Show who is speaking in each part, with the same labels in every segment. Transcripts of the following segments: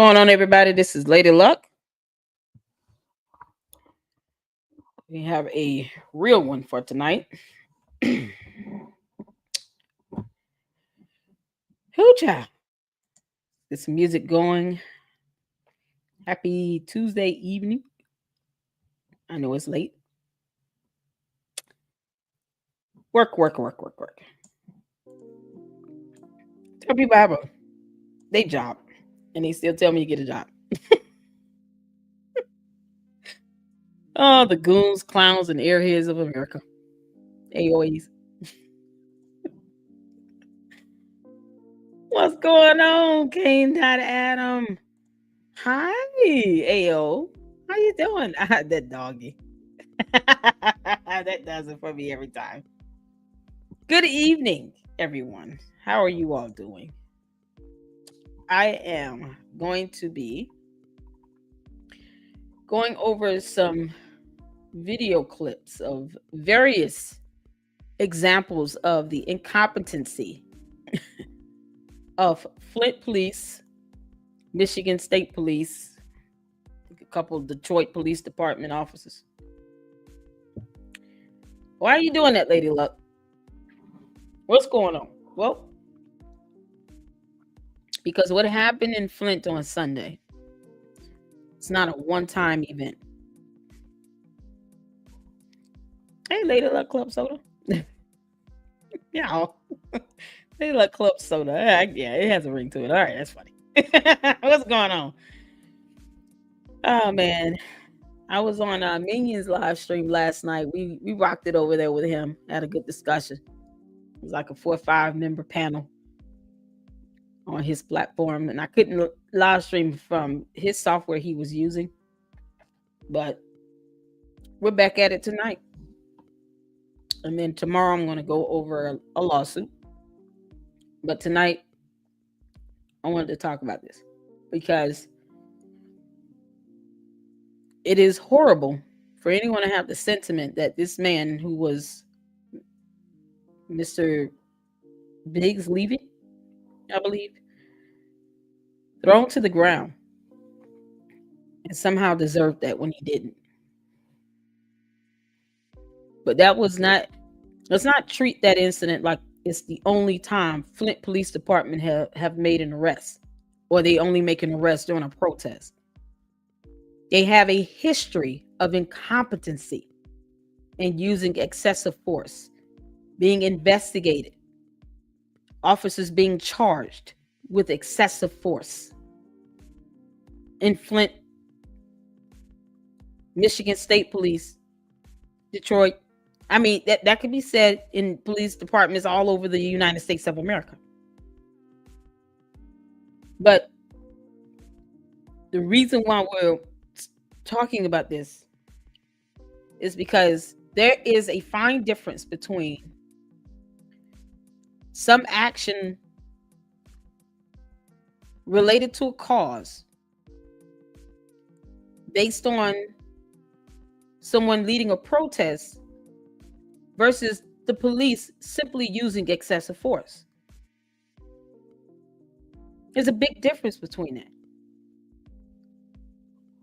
Speaker 1: Going on, everybody? This is Lady Luck. We have a real one for tonight. Hoocha! Get some music going. Happy Tuesday evening. I know it's late. Work. Tell people I have a day job, and they still tell me to get a job. Oh, the goons, clowns, and airheads of America. AOEs. What's going on, Kane Adam? Hi, AO. How you doing? That doggy. That does it for me every time. Good evening, everyone. How are you all doing? I am going to be going over some video clips of various examples of the incompetency of Flint Police, Michigan State Police, a couple of Detroit Police Department officers. Why are you doing that, Lady Luck? What's going on? Well, because what happened in Flint on Sunday, it's not a one-time event. Hey, Lady Luck Club Soda. Yeah. Lady Luck Club Soda. Yeah, it has a ring to it. All right, that's funny. What's going on? Oh, man. I was on Minion's live stream last night. We rocked it over there with him. Had a good discussion. It was like a 4 or 5 member panel on his platform, and I couldn't live stream from his software he was using, but we're back at it tonight. And then tomorrow I'm going to go over a lawsuit, but tonight I wanted to talk about this because it is horrible for anyone to have the sentiment that this man, who was Mr. Biggs Levy, I believe, thrown to the ground and somehow deserved that when he didn't. But let's not treat that incident like it's the only time Flint Police Department have made an arrest, or they only make an arrest during a protest. They have a history of incompetency and using excessive force, being investigated, officers being charged with excessive force. In Flint, Michigan State Police, Detroit, I mean, that could be said in police departments all over the United States of America. But the reason why we're talking about this is because there is a fine difference between some action related to a cause based on someone leading a protest versus the police simply using excessive force. There's a big difference between that.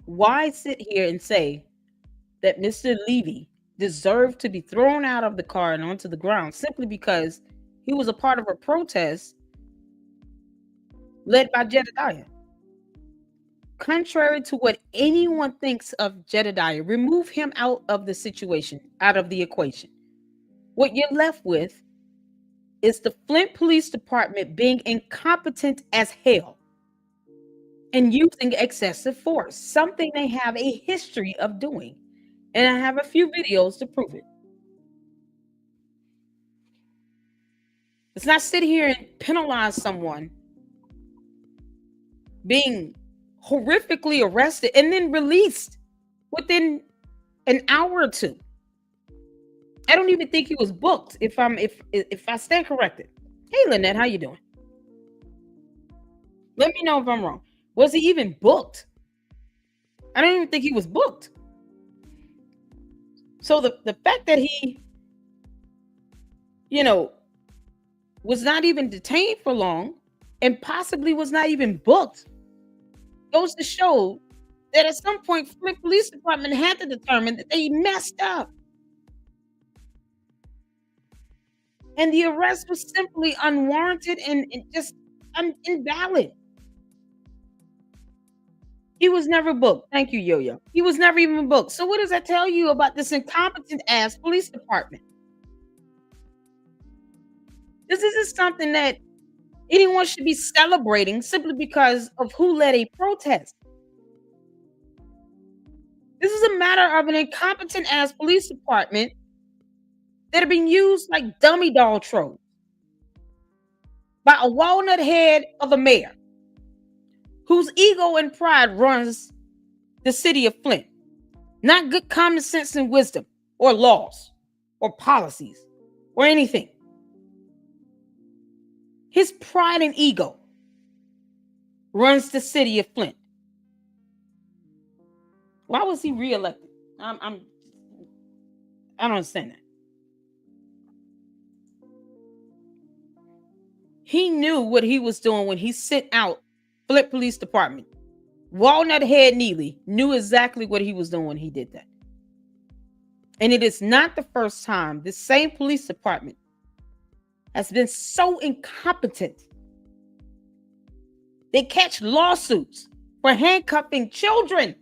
Speaker 1: Why sit here and say that Mr. Levy deserved to be thrown out of the car and onto the ground simply because he was a part of a protest led by Jedediah? Contrary to what anyone thinks of Jedediah, remove him out of the situation, out of the equation. What you're left with is the Flint Police Department being incompetent as hell and using excessive force, something they have a history of doing. And I have a few videos to prove it. Let's not sit here and penalize someone being horrifically arrested and then released within an hour or two. I don't even think he was booked, if I stand corrected. Hey, Lynette, how you doing? Let me know if I'm wrong. Was he even booked? I don't even think he was booked. So the fact that he, was not even detained for long and possibly was not even booked Goes to show that at some point, Flint Police Department had to determine that they messed up. And the arrest was simply unwarranted and just invalid. He was never booked. Thank you, Yo-Yo. He was never even booked. So what does that tell you about this incompetent ass police department? This isn't something that anyone should be celebrating simply because of who led a protest. This is a matter of an incompetent ass police department that are being used like dummy doll trolls by a walnut head of a mayor whose ego and pride runs the city of Flint. Not good common sense and wisdom or laws or policies or anything. His pride and ego runs the city of Flint. Why was he reelected? I don't understand that. He knew what he was doing when he sent out Flint Police Department. Walnut Head Neely knew exactly what he was doing when he did that. And it is not the first time this same police department has been so incompetent. They catch lawsuits for handcuffing children.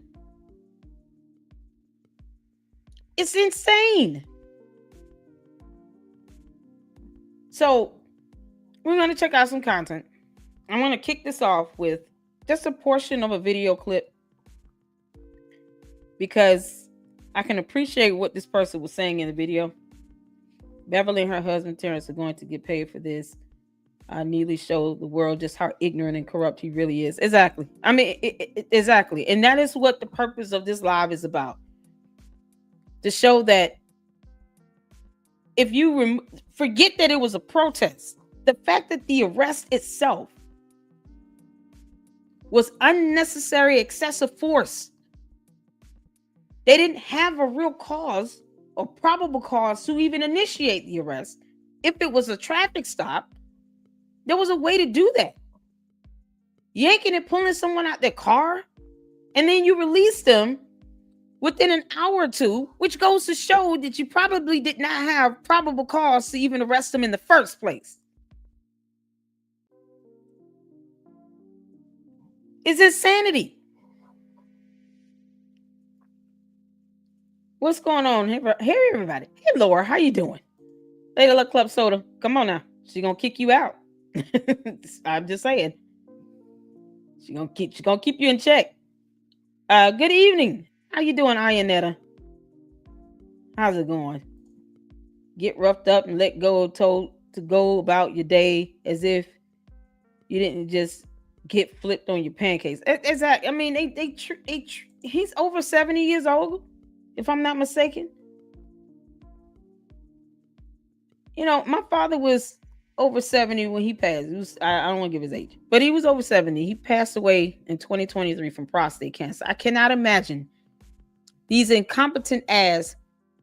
Speaker 1: It's insane. So we're going to check out some content. I want to kick this off with just a portion of a video clip because I can appreciate what this person was saying in the video. Beverly and her husband Terrence are going to get paid for this. Neely showed the world just how ignorant and corrupt he really is. Exactly. I mean, exactly. And that is what the purpose of this live is about. To show that if you forget that it was a protest, the fact that the arrest itself was unnecessary excessive force. They didn't have a real cause or probable cause to even initiate the arrest. If it was a traffic stop, there was a way to do that. Yanking and pulling someone out their car, and then you release them within an hour or two, which goes to show that you probably did not have probable cause to even arrest them in the first place. It's insanity. What's going on? Hey, everybody. Hey, Laura, how you doing? Lady Luck Club Soda, come on now. She's gonna kick you out. I'm just saying. She's gonna keep you in check. Good evening. How you doing, Ayanetta? How's it going? Get roughed up and let go, told to go about your day as if you didn't just get flipped on your pancakes. Exactly. I mean, he's over 70 years old, if I'm not mistaken. You know, my father was over 70 when he passed. I don't want to give his age, but he was over 70. He passed away in 2023 from prostate cancer. I cannot imagine these incompetent ass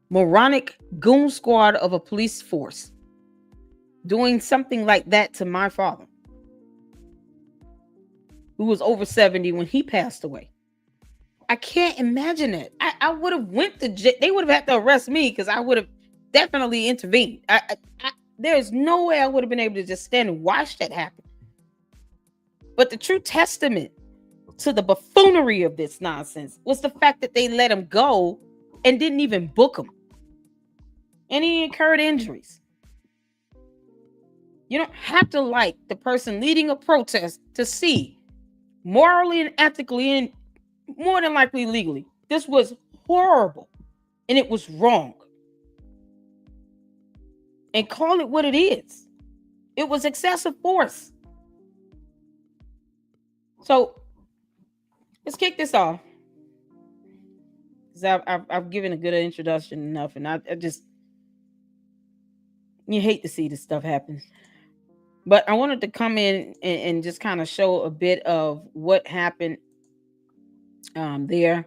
Speaker 1: moronic goon squad of a police force doing something like that to my father, who was over 70 when he passed away. I can't imagine it. I would have went to jail. They would have had to arrest me because I would have definitely intervened. There's no way I would have been able to just stand and watch that happen. But the true testament to the buffoonery of this nonsense was the fact that they let him go and didn't even book him. And he incurred injuries. You don't have to like the person leading a protest to see morally and ethically and more than likely legally, this was horrible and it was wrong. And call it what it is. It was excessive force. So let's kick this off. Because I've given a good introduction enough, and I just, you hate to see this stuff happen. But I wanted to come in and just kind of show a bit of what happened there.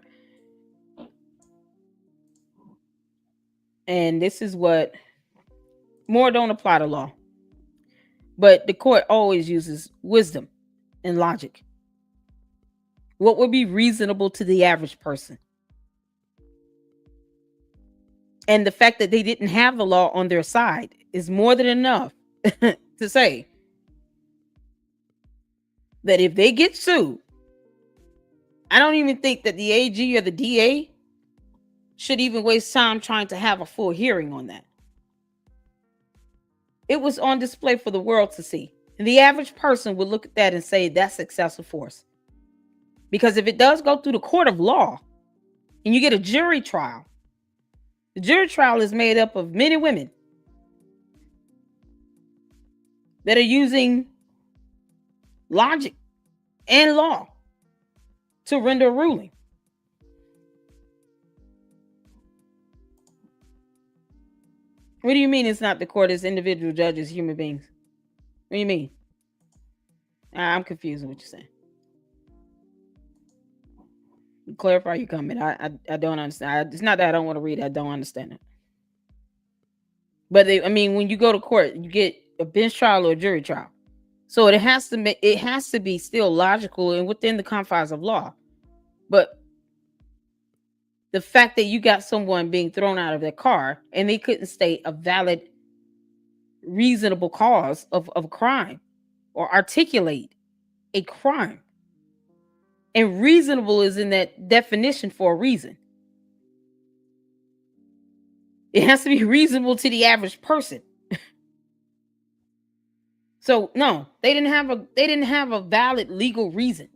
Speaker 1: And this is what more don't apply to law. But the court always uses wisdom and logic. What would be reasonable to the average person? And the fact that they didn't have the law on their side is more than enough to say that if they get sued, I don't even think that the AG or the DA should even waste time trying to have a full hearing on that. It was on display for the world to see. And the average person would look at that and say that's excessive force. Because if it does go through the court of law and you get a jury trial, the jury trial is made up of men and women that are using logic and law to render a ruling. What do you mean it's not the court, it's individual judges, human beings? What do you mean? I'm confused with what you're saying. Clarify your comment. I don't understand. It's not that I don't want to read it. I don't understand it. But when you go to court, you get a bench trial or a jury trial. So it has to be still logical and within the confines of law. But the fact that you got someone being thrown out of their car and they couldn't state a valid, reasonable cause of a crime or articulate a crime. And reasonable is in that definition for a reason. It has to be reasonable to the average person. So no, they didn't have a valid legal reason.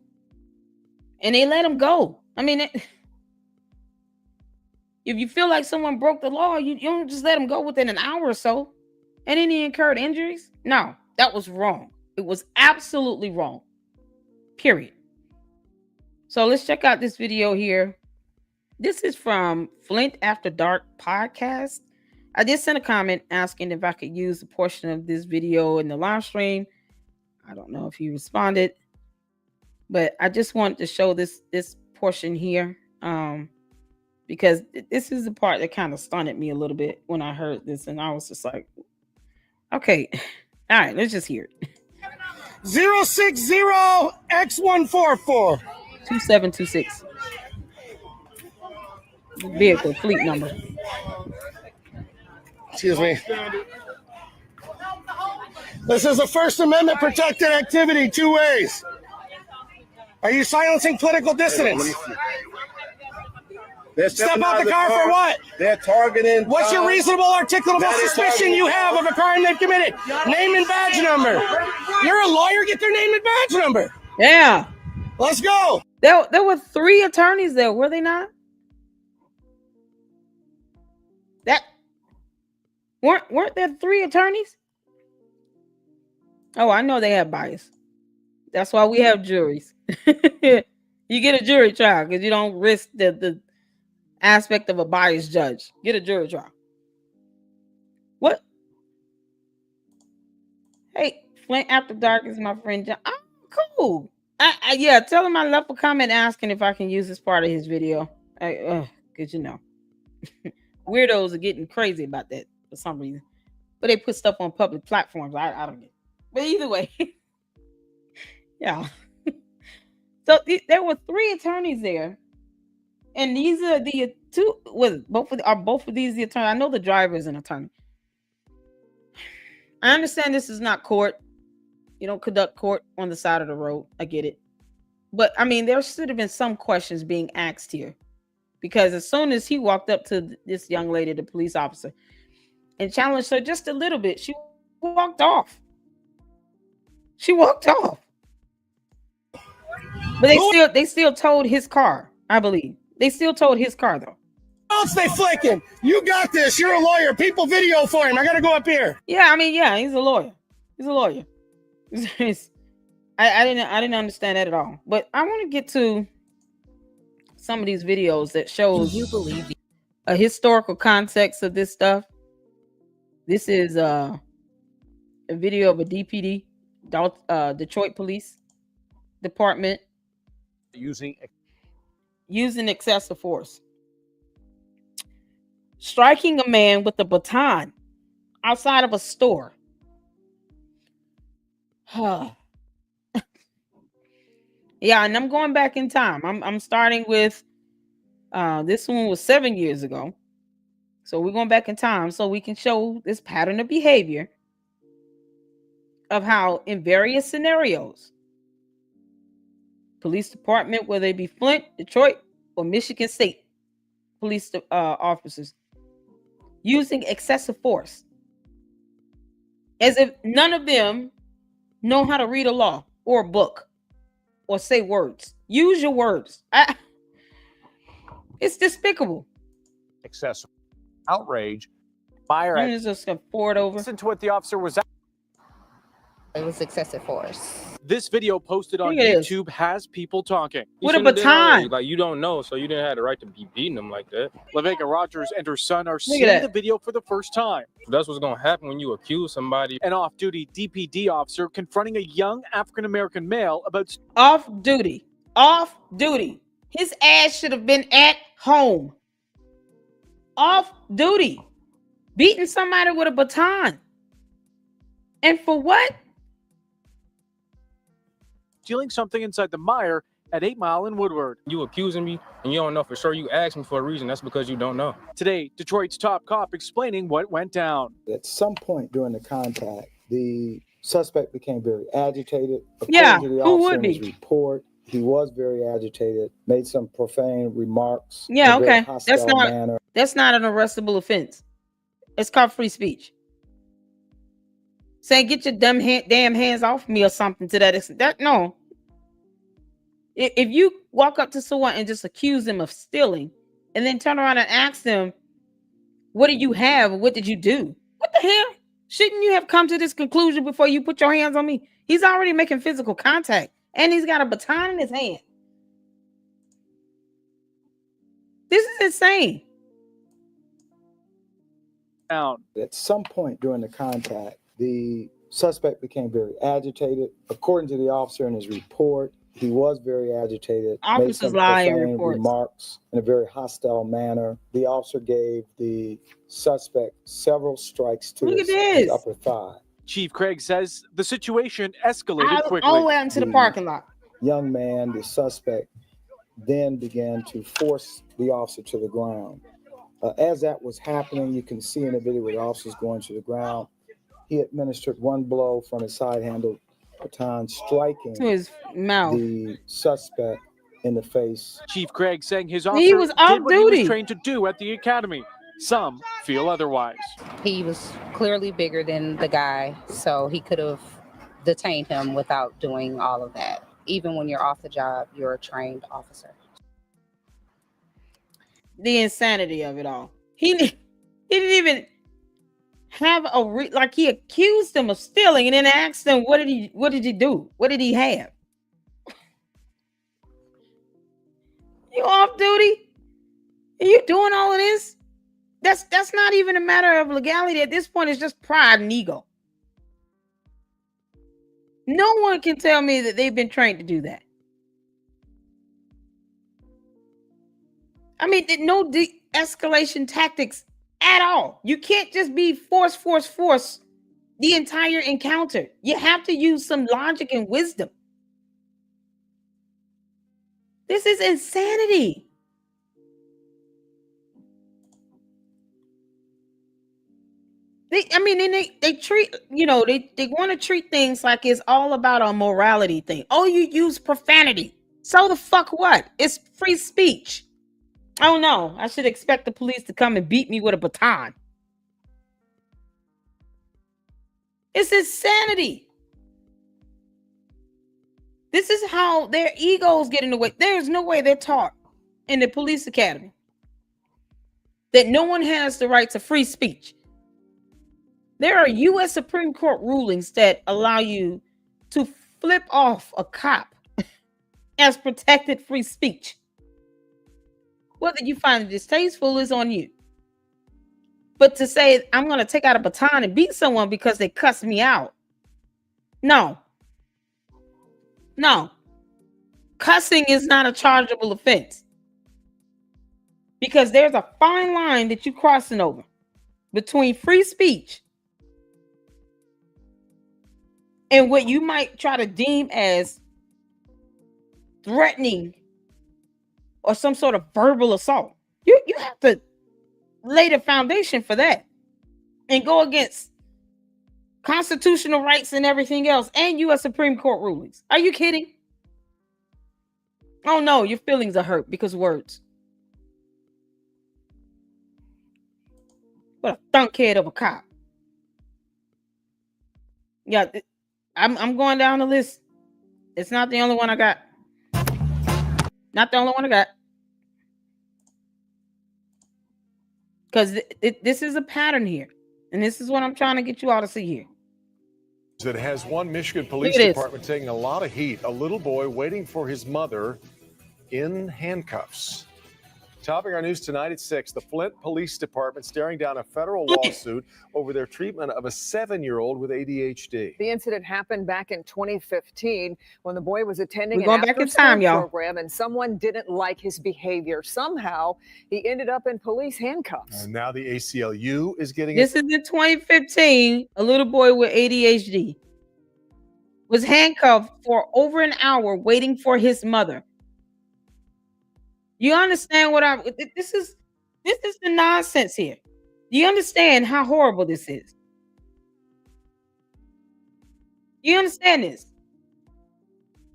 Speaker 1: And they let them go. If you feel like someone broke the law, you don't just let them go within an hour or so. And then he incurred injuries. No, that was wrong. It was absolutely wrong. Period. So let's check out this video here. This is from Flint After Dark podcast. I did send a comment asking if I could use a portion of this video in the live stream. I don't know if he responded, but I just wanted to show this portion here because this is the part that kind of stunned me a little bit when I heard this, and I was just like, okay, all right, let's just hear it.
Speaker 2: 060X144
Speaker 1: 2726. Vehicle fleet number.
Speaker 2: Excuse me. This is a First Amendment protected activity, 2 ways. Are you silencing political dissidents? Step out the car for what?
Speaker 3: They're targeting.
Speaker 2: What's your reasonable articulable suspicion you have of a crime they've committed? Name and badge number. You're a lawyer, get their name and badge number.
Speaker 1: Yeah.
Speaker 2: Let's go.
Speaker 1: There were 3 attorneys there, were they not? That weren't there 3 attorneys? Oh, I know they have bias. That's why we have juries. You get a jury trial because you don't risk the aspect of a biased judge. Get a jury trial. What? Hey, Flint After Dark is my friend John. Oh, cool. Yeah, tell him I left a comment asking if I can use this part of his video. Because weirdos are getting crazy about that for some reason. But they put stuff on public platforms. I don't get it. But either way. Yeah. So there were 3 attorneys there. And these are the 2. Both of these the attorney? I know the driver is an attorney. I understand this is not court. You don't conduct court on the side of the road. I get it. But there should have been some questions being asked here. Because as soon as he walked up to this young lady, the police officer, and challenged her just a little bit, she walked off. But they still towed his car, I believe. They still towed his car though.
Speaker 2: What else they flicking? You got this. You're a lawyer. People video for him. I gotta go up here.
Speaker 1: Yeah, he's a lawyer. I didn't understand that at all. But I want to get to some of these videos that shows a historical context of this stuff. This is a video of a DPD, Detroit Police Department, using excessive force, striking a man with a baton outside of a store. Yeah, and I'm going back in time. I'm starting with this one was 7 years ago. So we're going back in time so we can show this pattern of behavior of how in various scenarios, police department, whether it be Flint, Detroit, or Michigan State police officers, using excessive force as if none of them know how to read a law or a book or say words. Use your words. It's despicable.
Speaker 3: Excessive outrage. Meyer,
Speaker 1: I'm just gonna pour it over.
Speaker 3: listen to what the officer was.
Speaker 4: It was excessive force.
Speaker 3: This video posted on
Speaker 1: Look at this.
Speaker 3: YouTube has people talking.
Speaker 1: With a baton.
Speaker 5: Like, you don't know, so you didn't have the right to be beating them like that.
Speaker 3: LaVega Rogers and her son are
Speaker 1: at
Speaker 3: seeing
Speaker 1: that.
Speaker 3: the video for the first time.
Speaker 5: That's what's gonna happen when you accuse somebody.
Speaker 3: An off-duty DPD officer confronting a young African-American male about
Speaker 1: Off duty. Off duty. His ass should have been at home. Off duty. Beating somebody with a baton. And for what?
Speaker 3: stealing something inside the Meyer at 8 Mile and Woodward.
Speaker 5: You accusing me and you don't know for sure. You asked me for a reason. That's because you don't know.
Speaker 3: Today, Detroit's top cop explaining what went down.
Speaker 6: At some point during the contact, the suspect became very agitated.
Speaker 1: Yeah,
Speaker 6: According to the
Speaker 1: who
Speaker 6: officer
Speaker 1: would
Speaker 6: in his
Speaker 1: be?
Speaker 6: report, he was very agitated, made some profane remarks.
Speaker 1: Yeah,
Speaker 6: in a very
Speaker 1: okay.
Speaker 6: hostile manner.
Speaker 1: That's not an arrestable offense. It's called free speech. Saying get your damn hands off me or something to that extent. That no. If you walk up to someone and just accuse them of stealing, and then turn around and ask them, "What do you have? What did you do?" What the hell? Shouldn't you have come to this conclusion before you put your hands on me? He's already making physical contact, and he's got a baton in his hand. This is insane.
Speaker 3: Down.
Speaker 6: At some point during the contact, the suspect became very agitated. According to the officer in his report, he was very agitated. Made
Speaker 1: Officers
Speaker 6: some
Speaker 1: lie in
Speaker 6: profane
Speaker 1: reports.
Speaker 6: remarks in a very hostile manner. The officer gave the suspect several strikes to
Speaker 1: Look at
Speaker 6: his
Speaker 1: this.
Speaker 6: upper thigh.
Speaker 3: Chief Craig says the situation escalated
Speaker 1: All the
Speaker 3: quickly.
Speaker 1: way out into the parking lot.
Speaker 6: Young man, the suspect, then began to force the officer to the ground. As that was happening, you can see in the video where the officer's going to the ground. He administered one blow from his side-handled baton, striking
Speaker 1: To his mouth.
Speaker 6: the suspect in the face.
Speaker 3: Chief Craig saying his
Speaker 1: He
Speaker 3: officer
Speaker 1: was
Speaker 3: did
Speaker 1: off
Speaker 3: what he
Speaker 1: duty.
Speaker 3: was trained to do at the academy. Some feel otherwise.
Speaker 4: He was clearly bigger than the guy, so he could have detained him without doing all of that. Even when you're off the job, you're a trained officer.
Speaker 1: The insanity of it all. He didn't even have like he accused him of stealing and then asked him what did he do? What did he have? You off duty? Are you doing all of this? That's not even a matter of legality at this point. It's just pride and ego. No one can tell me that they've been trained to do that. I mean, no de-escalation tactics at all. You can't just be force the entire encounter. You have to use some logic and wisdom. This is insanity. They treat, they want to treat things like it's all about a morality thing. Oh, you use profanity. So the fuck what? It's free speech. Oh no, I should expect the police to come and beat me with a baton. It's insanity. This is how their egos get in the way. There's no way they're taught in the police academy that no one has the right to free speech. There are U.S. Supreme Court rulings that allow you to flip off a cop as protected free speech. Whether you find it distasteful is on you. But to say, I'm going to take out a baton and beat someone because they cussed me out. No. Cussing is not a chargeable offense. Because there's a fine line that you're crossing over between free speech and what you might try to deem as threatening or some sort of verbal assault. You have to lay the foundation for that and go against constitutional rights and everything else and U.S. Supreme Court rulings. Are you kidding? Oh no, your feelings are hurt because words. What a thunkhead of a cop. Yeah, I'm going down the list. It's not the only one I got. Not the only one I got. Because this is a pattern here. And this is what I'm trying to get you all to see here.
Speaker 7: That has one Michigan police
Speaker 1: Look at this.
Speaker 7: department taking a lot of heat. A little boy waiting for his mother in handcuffs. Topping our news tonight at 6, the Flint Police Department staring down a federal lawsuit over their treatment of a 7-year-old with ADHD.
Speaker 8: The incident happened back in 2015 when the boy was attending
Speaker 1: We're going
Speaker 8: an
Speaker 1: back in
Speaker 8: after-school
Speaker 1: time, y'all.
Speaker 8: program and someone didn't like his behavior. Somehow, he ended up in police handcuffs.
Speaker 7: And now the ACLU is getting
Speaker 1: This is in 2015. A little boy with ADHD was handcuffed for over an hour waiting for his mother. You understand what I'm this is the nonsense here. You understand how horrible this is? You understand this?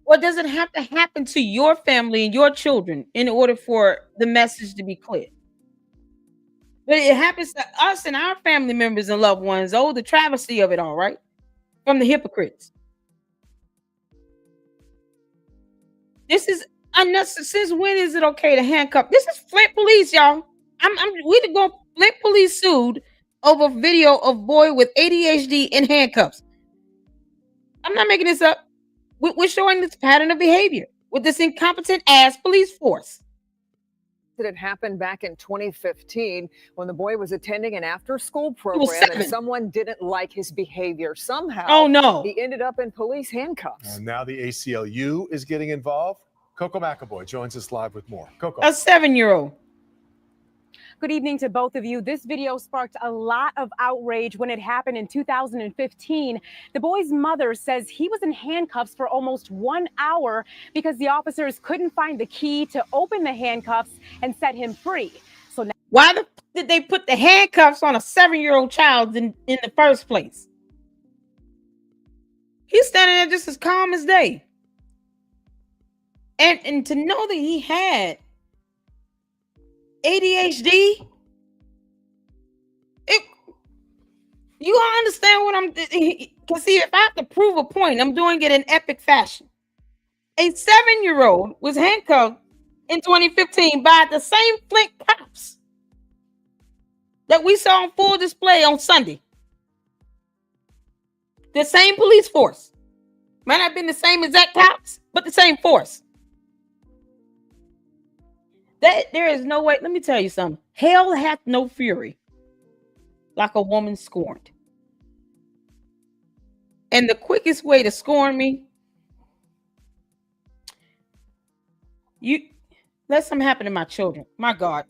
Speaker 1: Or does it have to happen to your family and your children in order for the message to be clear? But it happens to us and our family members and loved ones. Oh, the travesty of it all, right? From the hypocrites. This is unnecessary. Since when is it okay to handcuff? This is Flint police, y'all. We to go. Flint police sued over video of boy with ADHD in handcuffs. I'm not making this up. We're showing this pattern of behavior with this incompetent ass police force.
Speaker 8: It happened back in 2015 when the boy was attending an after-school program and someone didn't like his behavior. Somehow,
Speaker 1: oh no,
Speaker 8: he ended up in police handcuffs.
Speaker 7: And now the ACLU is getting involved. Coco McAvoy joins us live with more. Coco.
Speaker 1: A 7-year-old.
Speaker 9: Good evening to both of you. This video sparked a lot of outrage when it happened in 2015. The boy's mother says he was in handcuffs for almost 1 hour because the officers couldn't find the key to open the handcuffs and set him free. So now,
Speaker 1: why did they put the handcuffs on a 7-year-old child in the first place? He's standing there just as calm as day. And to know that he had ADHD, you understand what I'm, because see, if I have to prove a point, I'm doing it in epic fashion. A 7-year-old was handcuffed in 2015 by the same Flint cops that we saw on full display on Sunday. The same police force. Might not have been the same exact cops, but the same force. That there is no way. Let me tell you something. Hell hath no fury like a woman scorned. And the quickest way to scorn me, you let something happen to my children. My God.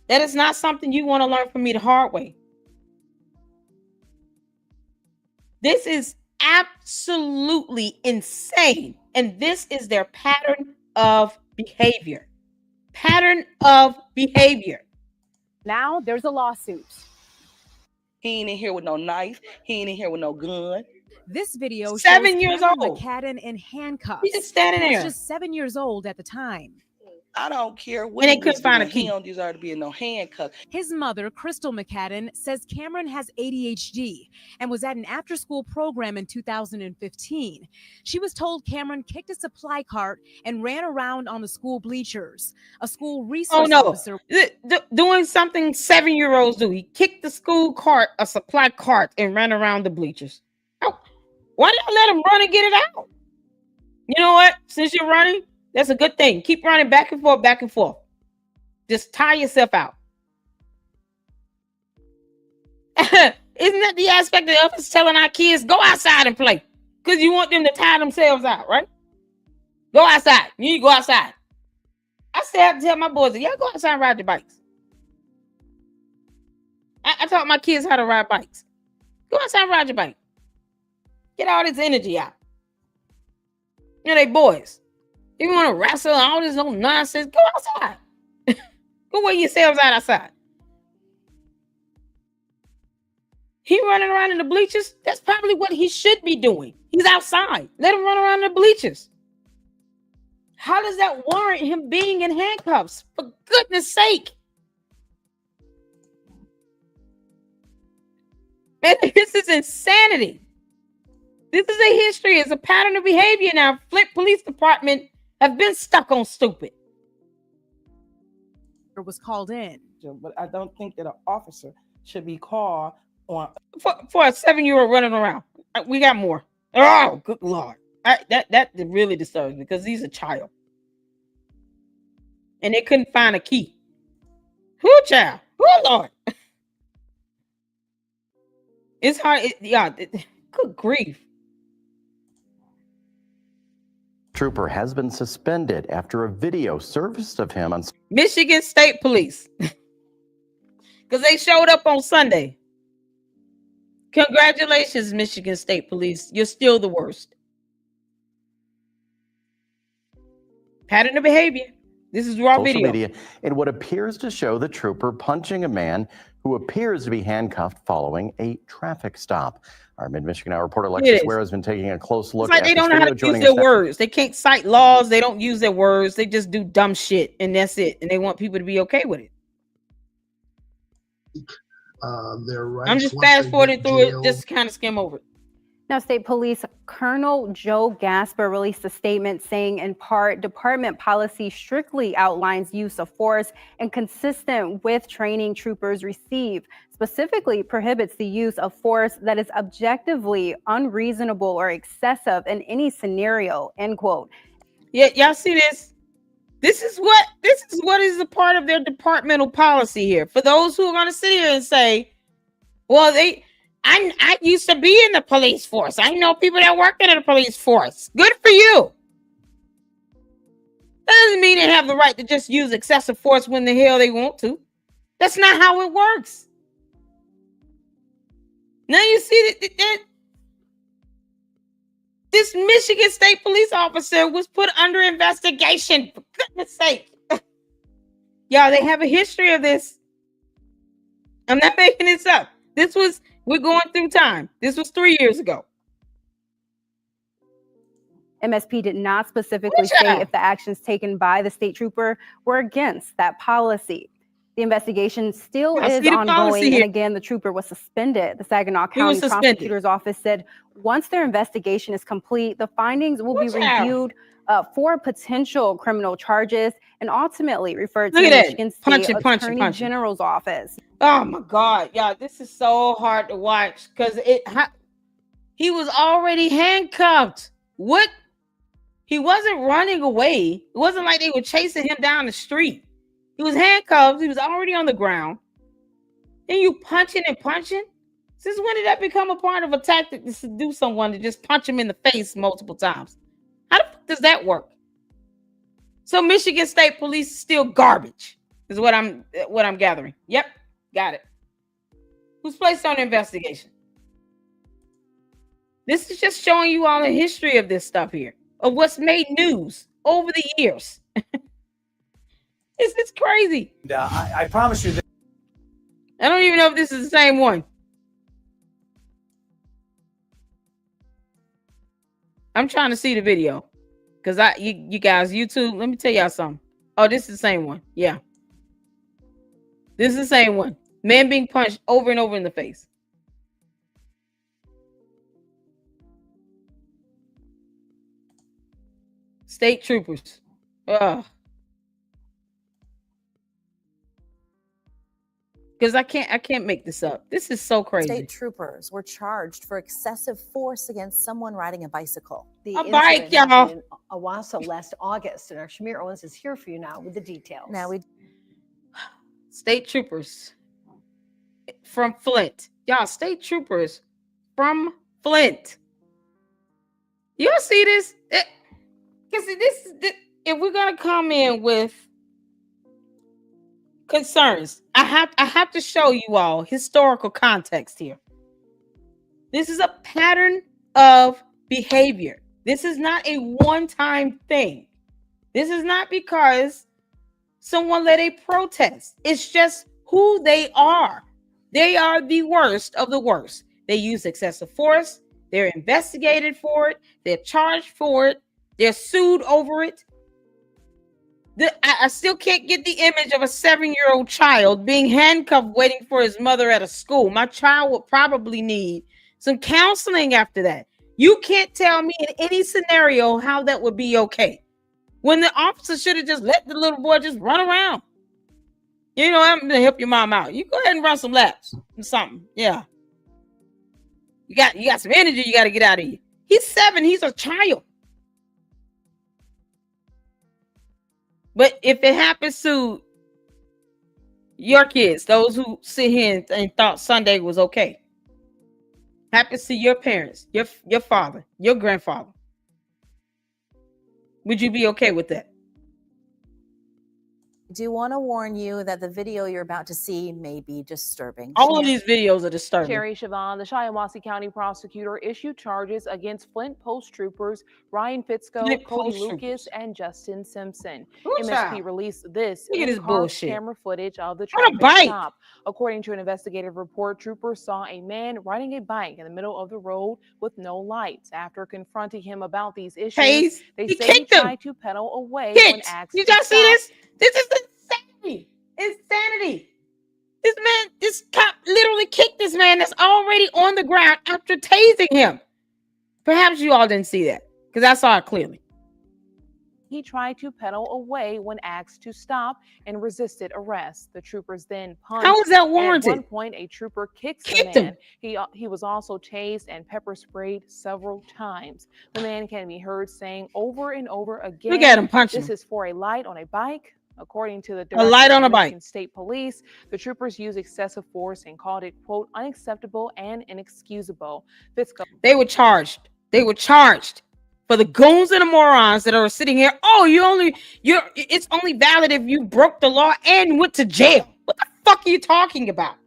Speaker 1: That is not something you want to learn from me the hard way. This is absolutely insane. And this is their pattern of behavior. Pattern of behavior.
Speaker 9: now there's a lawsuit.
Speaker 10: He ain't in here with no knife. He ain't in here with no gun.
Speaker 11: This video
Speaker 1: 7 years old.
Speaker 11: McCadden in handcuffs.
Speaker 1: He's just standing
Speaker 11: He
Speaker 1: there.
Speaker 11: was just 7 years old at the time.
Speaker 10: I don't care what
Speaker 1: And they
Speaker 10: he
Speaker 1: couldn't
Speaker 10: was
Speaker 1: find a
Speaker 10: doing.
Speaker 1: key.
Speaker 10: He don't deserve to be in no handcuffs.
Speaker 11: His mother, Crystal McCadden, says Cameron has ADHD and was at an after-school program in 2015. She was told Cameron kicked a supply cart and ran around on the school bleachers. A school resource officer
Speaker 1: doing something 7-year-olds do. He kicked the school cart, a supply cart, and ran around the bleachers. Why don't let him run and get it out? You know what? Since you're running, that's a good thing. Keep running back and forth, back and forth. Just tire yourself out. Isn't that the aspect of us telling our kids, go outside and play? Because you want them to tire themselves out, right? Go outside. You need to go outside. I still have to tell my boys, y'all go outside and ride your bikes. I taught my kids how to ride bikes. Go outside and ride your bike. Get all this energy out. You know, they boys. If you want to wrestle and all this old nonsense, go outside. Go weigh yourselves outside. He running around in the bleachers. That's probably what he should be doing. He's outside. Let him run around in the bleachers. How does that warrant him being in handcuffs? For goodness sake. Man, this is insanity. This is a history. It's a pattern of behavior now. Flint Police Department have been stuck on stupid.
Speaker 11: Was called in.
Speaker 12: But I don't think that an officer should be called on
Speaker 1: for a 7-year-old running around. We got more. Oh, good Lord. That really disturbs me because he's a child. And they couldn't find a key. Who child? Oh, Lord. It's hard. Good grief.
Speaker 13: Trooper has been suspended after a video surfaced of him on
Speaker 1: Michigan State Police. Because they showed up on Sunday. Congratulations, Michigan State Police. You're still the worst. Pattern of behavior. This is raw
Speaker 13: social
Speaker 1: video.
Speaker 13: media in what appears to show the trooper punching a man who appears to be handcuffed following a traffic stop. Our Mid-Michigan Hour reporter Alexis Ware has been taking a close look
Speaker 1: It's like
Speaker 13: at
Speaker 1: they
Speaker 13: this
Speaker 1: don't know how
Speaker 13: video,
Speaker 1: to use
Speaker 13: joining
Speaker 1: their
Speaker 13: us now.
Speaker 1: words. They can't cite laws. They don't use their words. They just do dumb shit, and that's it. And they want people to be okay with it.
Speaker 14: Their rights.
Speaker 1: I'm just fast forwarding through it, just to kind of skim over it.
Speaker 15: Now, State Police Colonel Joe Gasper released a statement saying, in part, department policy strictly outlines use of force and consistent with training troopers receive, specifically prohibits the use of force that is objectively unreasonable or excessive in any scenario, end quote.
Speaker 1: Yeah, y'all see this? This is what is a part of their departmental policy here. For those who are going to sit here and say, well, I used to be in the police force. I know people that work in the police force. Good for you. That doesn't mean they have the right to just use excessive force when the hell they want to. That's not how it works. Now you see that this Michigan State police officer was put under investigation. For goodness sake. Y'all, they have a history of this. I'm not making this up. We're going through time. This was 3 years ago.
Speaker 15: MSP did not specifically say if the actions taken by the state trooper were against that policy. The investigation still is ongoing, and again, the trooper was suspended. The Saginaw County Prosecutor's Office said once their investigation is complete, the findings will be reviewed for potential criminal charges and ultimately referred to the Michigan State Attorney General's office.
Speaker 1: Oh my God, y'all, this is so hard to watch because he was already handcuffed. What? He wasn't running away. It wasn't like they were chasing him down the street. He was handcuffed. He was already on the ground. And you punching and punching? Since when did that become a part of a tactic to seduce someone to just punch him in the face multiple times? How the fuck does that work? So Michigan State Police is still garbage, is what I'm gathering. Yep, got it. Who's placed on investigation? This is just showing you all the history of this stuff here, of what's made news over the years. It's crazy.
Speaker 2: I promise you that.
Speaker 1: I don't even know if this is the same one. I'm trying to see the video because you guys, YouTube, let me tell y'all something. Oh, this is the same one. Yeah. This is the same one. Man being punched over and over in the face. State troopers. Ugh. Because I can't make this up. This is so crazy.
Speaker 16: State troopers were charged for excessive force against someone riding a bicycle.
Speaker 17: The
Speaker 1: A bike,
Speaker 17: incident
Speaker 1: y'all.
Speaker 17: happened in Owasso last August, and our Shamir Owens is here for you now with the details.
Speaker 16: Now
Speaker 1: State troopers from Flint. Y'all, state troopers from Flint. Y'all see this? Because if we're gonna come in with concerns, I have to show you all historical context here. This is a pattern of behavior. This is not a one-time thing. This is not because someone led a protest. It's just who they are. They are the worst of the worst. They use excessive force. They're investigated for it. They're charged for it. They're sued over it. I still can't get the image of a 7-year-old child being handcuffed waiting for his mother at a school. My child would probably need some counseling after that. You can't tell me in any scenario how that would be okay. When the officer should have just let the little boy just run around. You know, I'm gonna help your mom out. You go ahead and run some laps or something. Yeah. You got some energy you got to get out of you. He's 7, he's a child. But if it happens to your kids, those who sit here and thought Sunday was okay, happens to your parents, your father, your grandfather, would you be okay with that?
Speaker 16: Do want to warn you that the video you're about to see may be disturbing.
Speaker 1: All of these videos are disturbing.
Speaker 18: Sherry Siobhan, the Shiawassee County prosecutor, issued charges against Flint Post troopers Ryan Fitzko, Cody Lucas, and Justin Simpson. MSP released this camera footage of the traffic stop. According to an investigative report, troopers saw a man riding a bike in the middle of the road with no lights. After confronting him about these issues, they say he tried to pedal away when asked
Speaker 1: You
Speaker 18: to
Speaker 1: guys see
Speaker 18: stop.
Speaker 1: this? This is insanity. Insanity. This cop literally kicked this man that's already on the ground after tasing him. Perhaps you all didn't see that because I saw it clearly.
Speaker 18: He tried to pedal away when asked to stop and resisted arrest. The troopers then punched.
Speaker 1: How is that warranted?
Speaker 18: At one point, a trooper kicked the man. He was also tased and pepper sprayed several times. The man can be heard saying over and over again,
Speaker 1: Look at him punching
Speaker 18: "This is for a light on a bike." According to the
Speaker 1: A light on a
Speaker 18: Michigan
Speaker 1: bike.
Speaker 18: State Police, the troopers used excessive force and called it, quote, unacceptable and inexcusable.
Speaker 1: They were charged. They were charged for the goons and the morons that are sitting here. Oh, it's only valid if you broke the law and went to jail. What the fuck are you talking about?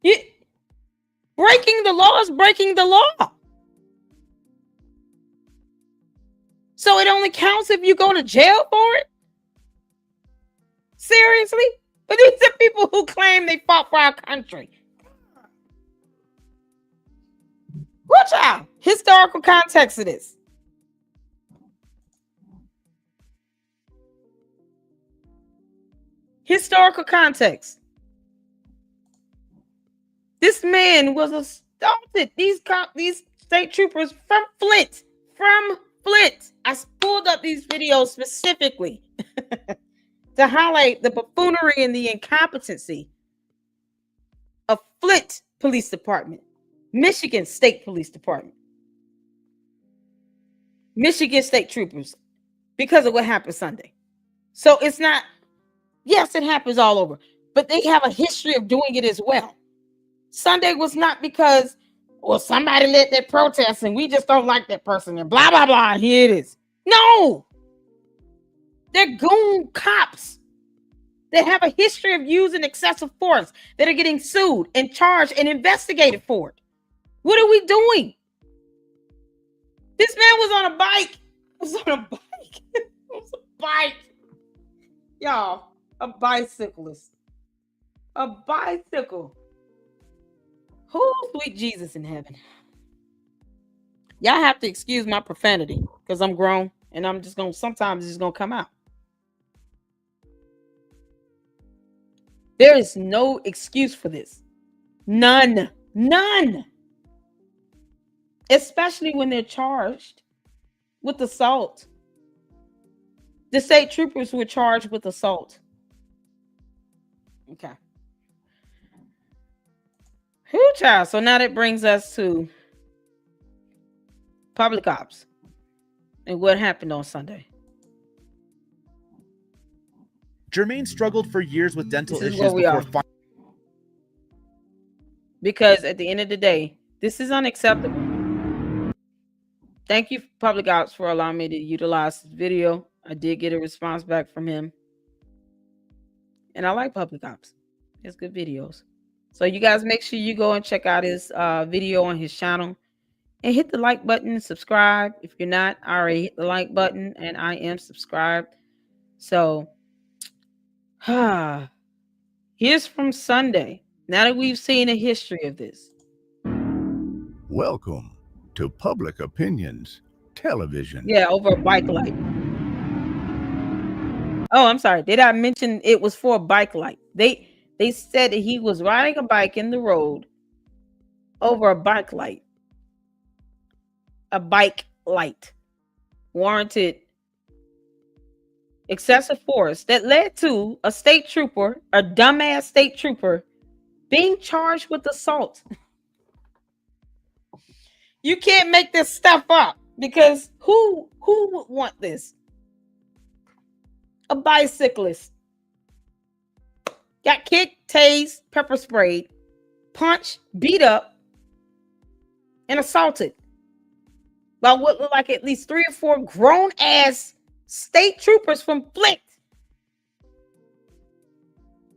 Speaker 1: Breaking the law is breaking the law. So it only counts if you go to jail for it? Seriously? But these are people who claim they fought for our country. Watch out. Historical context of this. Historical context. This man was assaulted. These state troopers from Flint. I pulled up these videos specifically to highlight the buffoonery and the incompetency of Flint Police Department, Michigan State Police Department, Michigan State Troopers, because of what happened Sunday. So it's not, yes, it happens all over, but they have a history of doing it as well. Sunday was not because, well, somebody led that protest and we just don't like that person and blah, blah, blah. Here it is. No, they're goon cops that have a history of using excessive force that are getting sued and charged and investigated for it. What are we doing? This man was on a bike. Y'all, a bicyclist. A bicycle. Who, sweet Jesus in heaven. Y'all have to excuse my profanity because I'm grown and I'm just going to, sometimes it's going to come out. There is no excuse for this. None. Especially when they're charged with assault. The state troopers were charged with assault. Okay. Whew, child. So now that brings us to public ops and what happened on Sunday.
Speaker 19: Jermaine struggled for years with dental issues before
Speaker 1: because at the end of the day, this is unacceptable. Thank you, public ops, for allowing me to utilize this video. I did get a response back from him. And I like public ops. It's good videos. So you guys make sure you go and check out his video on his channel. And hit the like button and subscribe. If you're not, I already hit the like button and I am subscribed. So, here's from Sunday. Now that we've seen a history of this.
Speaker 20: Welcome to Public Opinions Television.
Speaker 1: Yeah, over a bike light. Oh, I'm sorry. Did I mention it was for a bike light? They said that he was riding a bike in the road over a bike light. A bike light warranted excessive force that led to a state trooper, a dumbass state trooper, being charged with assault. You can't make this stuff up because who would want this? A bicyclist got kicked, tased, pepper sprayed, punched, beat up, and assaulted by what looked like at least 3 or 4 grown-ass state troopers from Flint.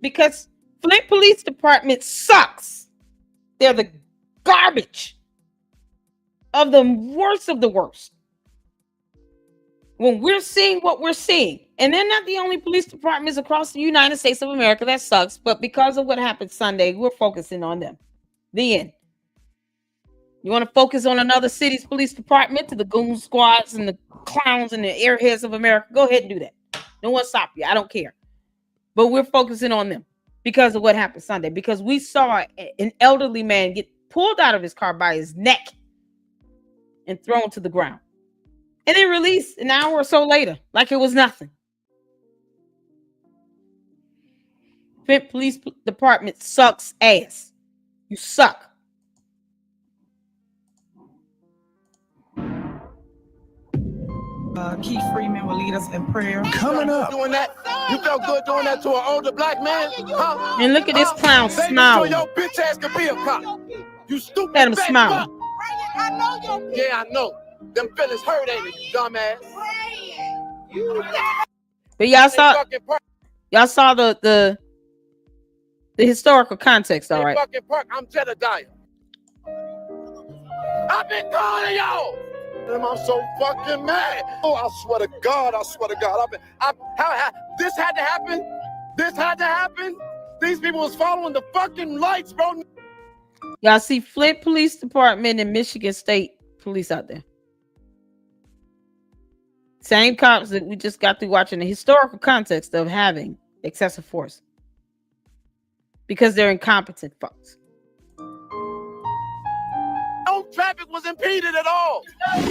Speaker 1: Because Flint Police Department sucks. They're the garbage of the worst of the worst. When we're seeing what we're seeing, and they're not the only police departments across the United States of America that sucks, but because of what happened Sunday, we're focusing on them. The end. You want to focus on another city's police department, to the goon squads and the clowns and the airheads of America? Go ahead and do that. No one stop you. I don't care. But we're focusing on them because of what happened Sunday. Because we saw an elderly man get pulled out of his car by his neck and thrown to the ground. And then released an hour or so later, like it was nothing. Flint Police Department sucks ass. You suck.
Speaker 12: Keith Freeman will lead us in prayer.
Speaker 20: Coming up.
Speaker 2: Doing that? You felt good doing that to an older black man? Huh?
Speaker 1: And look at this clown smiling.
Speaker 2: Your bitch ass could be a cop. You stupid.
Speaker 1: Let him smile.
Speaker 2: Yeah, I know. Them feelings hurt, ain't it, you dumbass?
Speaker 1: But y'all saw the historical context, all right.
Speaker 2: Fucking park. I'm Jedediah. I've been calling y'all. I'm so fucking mad. Oh, I swear to God. This had to happen. This had to happen. These people was following the fucking lights, bro.
Speaker 1: Y'all see Flint Police Department and Michigan State Police out there. Same cops that we just got through watching the historical context of having excessive force. Because they're incompetent fucks.
Speaker 2: No traffic was impeded at all.
Speaker 1: I'm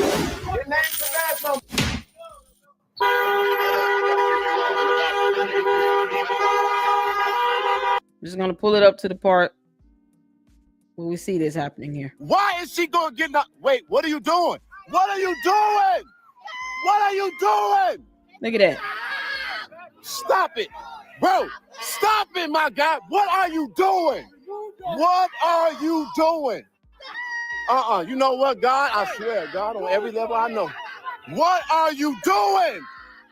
Speaker 1: just gonna pull it up to the part where we see this happening here.
Speaker 2: Why is she going getting up? Wait, what are you doing? What are you doing? What are you doing?
Speaker 1: Look at that.
Speaker 2: Stop it. Bro, stop it, my guy. What are you doing? What are you doing? You know what, God? I swear, God, on every level I know. What are you doing?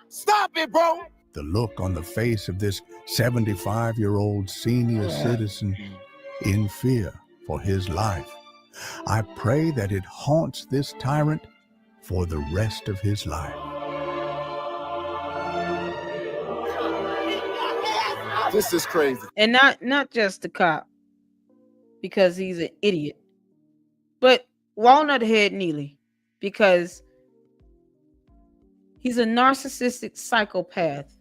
Speaker 2: Stop it, bro.
Speaker 20: The look on the face of this 75-year-old senior citizen in fear for his life. I pray that it haunts this tyrant for the rest of his life.
Speaker 2: This is crazy.
Speaker 1: And not just the cop, because he's an idiot, but Walnut Head Neely, because he's a narcissistic psychopath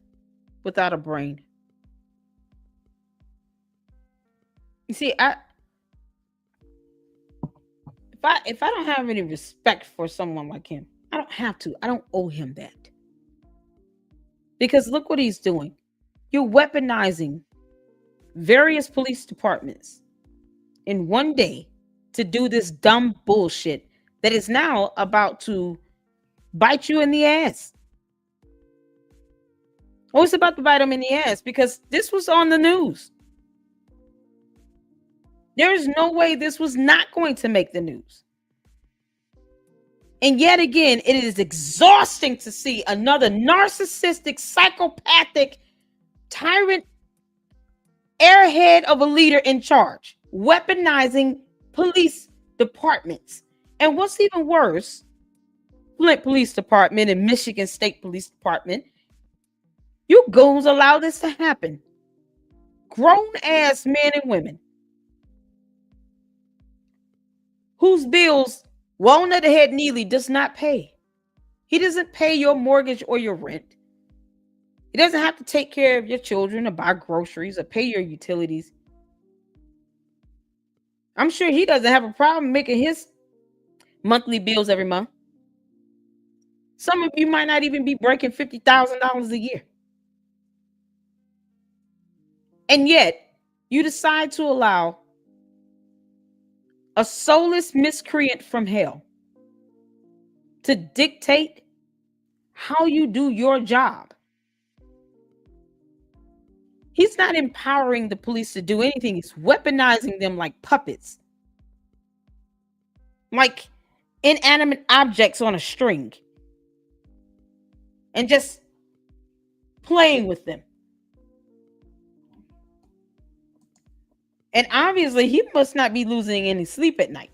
Speaker 1: without a brain. You see, if I don't have any respect for someone like him, I don't have to. I don't owe him that. Because look what he's doing. You're weaponizing various police departments in one day to do this dumb bullshit that is now about to bite you in the ass. Oh, it's about to bite him in the ass because this was on the news. There is no way this was not going to make the news. And yet again, it is exhausting to see another narcissistic, psychopathic, tyrant, airhead of a leader in charge, weaponizing police departments And what's even worse, Flint Police Department and Michigan State Police Department, you goons allow this to happen. Grown ass men and women whose bills Walnut Head Neely does not pay. He doesn't pay your mortgage or your rent. He doesn't have to take care of your children or buy groceries or pay your utilities. I'm sure he doesn't have a problem making his monthly bills every month. Some of you might not even be breaking $50,000 a year. And yet, you decide to allow a soulless miscreant from hell to dictate how you do your job. He's not empowering the police to do anything. He's weaponizing them like puppets, like inanimate objects on a string, and just playing with them. And obviously, he must not be losing any sleep at night.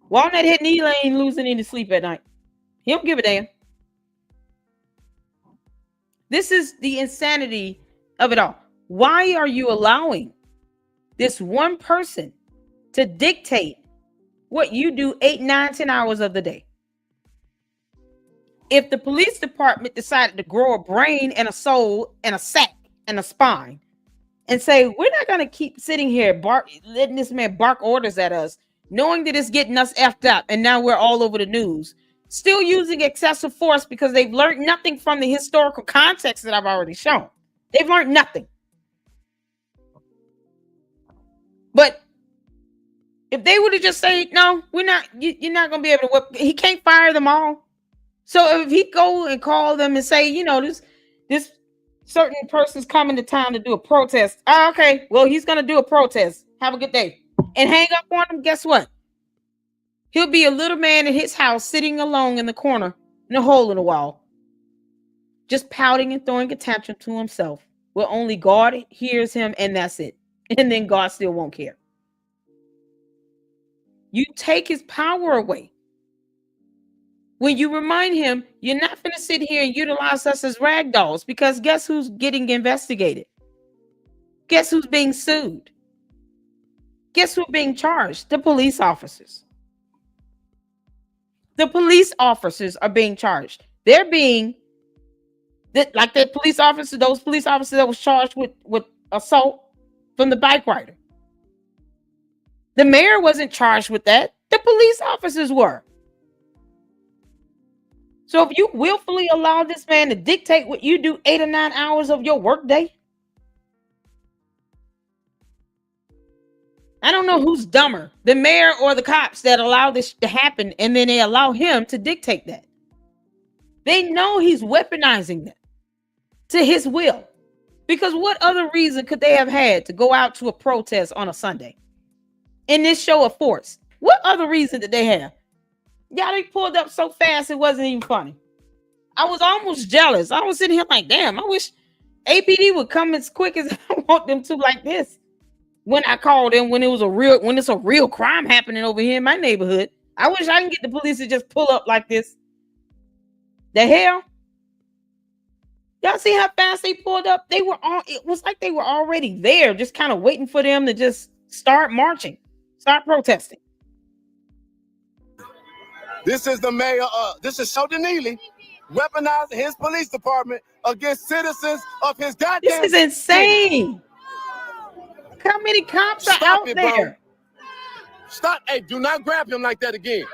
Speaker 1: Walnut Head Neely ain't losing any sleep at night. He don't give a damn. This is the insanity of it all. Why are you allowing this one person to dictate what you do 8, 9, 10 hours of the day? If the police department decided to grow a brain and a soul and a sack and a spine and say, we're not going to keep sitting here letting this man bark orders at us, knowing that it's getting us effed up, and now we're all over the news, still using excessive force because they've learned nothing from the historical context that I've already shown. They've learned nothing. But if they would have just said, no, we're not, you're not going to be able to whip, he can't fire them all. So if he go and call them and say, you know, this certain person's coming to town to do a protest. Oh, okay, well, he's going to do a protest. Have a good day. And hang up on him, guess what? He'll be a little man in his house sitting alone in the corner in a hole in the wall, just pouting and throwing a tantrum to himself, where only God hears him, and that's it. And then God still won't care. You take his power away. When you remind him, you're not going to sit here and utilize us as rag dolls, because guess who's getting investigated? Guess who's being sued? Guess who's being charged? The police officers. The police officers are being charged. They're being, like that police officer, those police officers that was charged with assault from the bike rider. The mayor wasn't charged with that. The police officers were. So if you willfully allow this man to dictate what you do 8 or 9 hours of your workday, I don't know who's dumber, the mayor or the cops that allow this to happen, and then they allow him to dictate that. They know he's weaponizing them to his will. Because what other reason could they have had to go out to a protest on a Sunday in this show of force? What other reason did they have? Y'all, they pulled up so fast it wasn't even funny. I was almost jealous. I was sitting here like, damn, I wish APD would come as quick as I want them to, like this. When I called them, when it's a real crime happening over here in my neighborhood. I wish I can get the police to just pull up like this. The hell? Y'all see how fast they pulled up? It was like they were already there, just kind of waiting for them to just start marching, start protesting.
Speaker 2: This is the mayor. This is Sheldon Neely weaponizing his police department against citizens of his goddamn.
Speaker 1: This is insane. How many cops are out there? Bro.
Speaker 2: Stop. Hey, do not grab him like that again.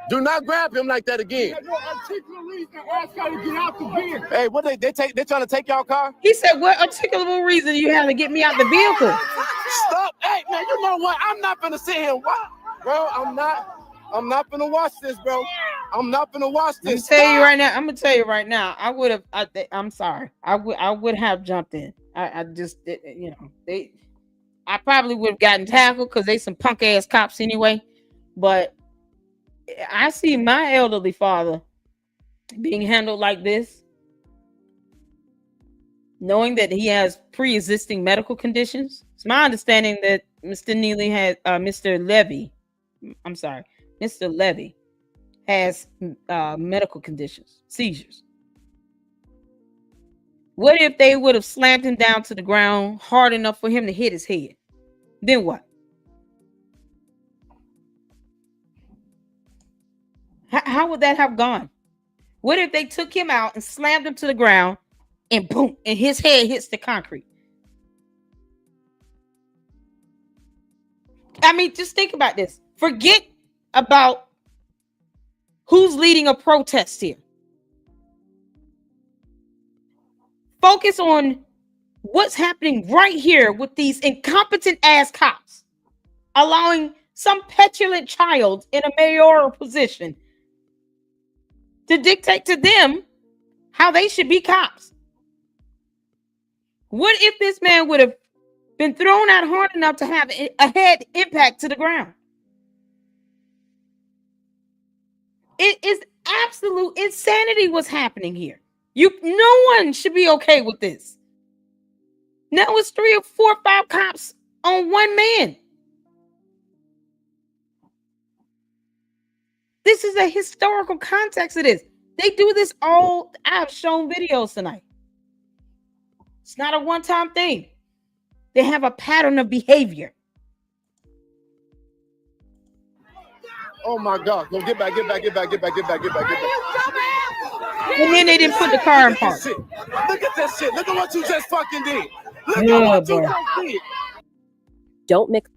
Speaker 2: Do not grab him like that again. Hey, what they trying to take y'all car?
Speaker 1: He said, what articulable reason you have to get me out the vehicle?
Speaker 2: Stop. Hey, man, you know what? I'm not gonna sit here and watch. Bro, I'm not gonna watch this, bro. I'm not gonna watch this.
Speaker 1: I'm gonna tell you right now. I'm sorry. I would have jumped in. I just, you know, I probably would have gotten tackled because they some punk ass cops anyway. But I see my elderly father being handled like this. knowing that he has pre-existing medical conditions. It's my understanding that Mr. Neely had Mr. Levy has medical conditions, seizures. What if they would have slammed him down to the ground hard enough for him to hit his head? Then what? How would that have gone? What if they took him out and slammed him to the ground and boom, and his head hits the concrete? I mean, just think about this. Forget about who's leading a protest here. Focus on what's happening right here with these incompetent ass cops, allowing some petulant child in a mayoral position to dictate to them how they should be cops. What if this man would have been thrown out hard enough to have a head impact to the ground? It is absolute insanity what's happening here. No one should be okay with this. Now it's 3 or 4 or 5 cops on one man. This is a historical context of this. They do this all. I've shown videos tonight. It's not a one-time thing. They have a pattern of behavior.
Speaker 2: Oh my God. Go get back.
Speaker 1: And then they didn't put the car in park.
Speaker 2: Look at this shit. Look at what you just fucking did. Look at what you just did.
Speaker 1: Don't mix.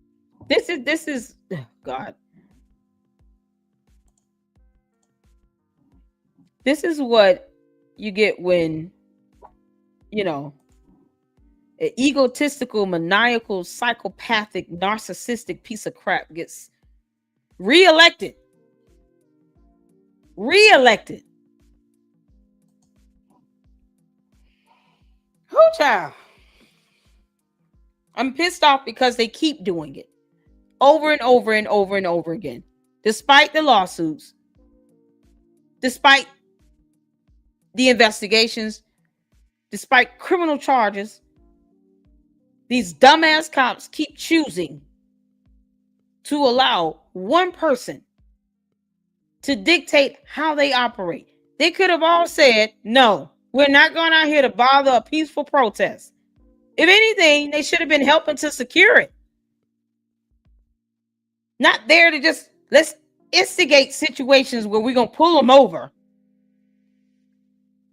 Speaker 1: This is oh God. This is what you get when, an egotistical, maniacal, psychopathic, narcissistic piece of crap gets reelected. Who child? I'm pissed off because they keep doing it over and over and over and over again, despite the lawsuits, despite the investigations, despite criminal charges. These dumbass cops keep choosing to allow one person to dictate how they operate. They could have all said, no, we're not going out here to bother a peaceful protest. If anything, they should have been helping to secure it. Not there to just, let's instigate situations where we're going to pull them over.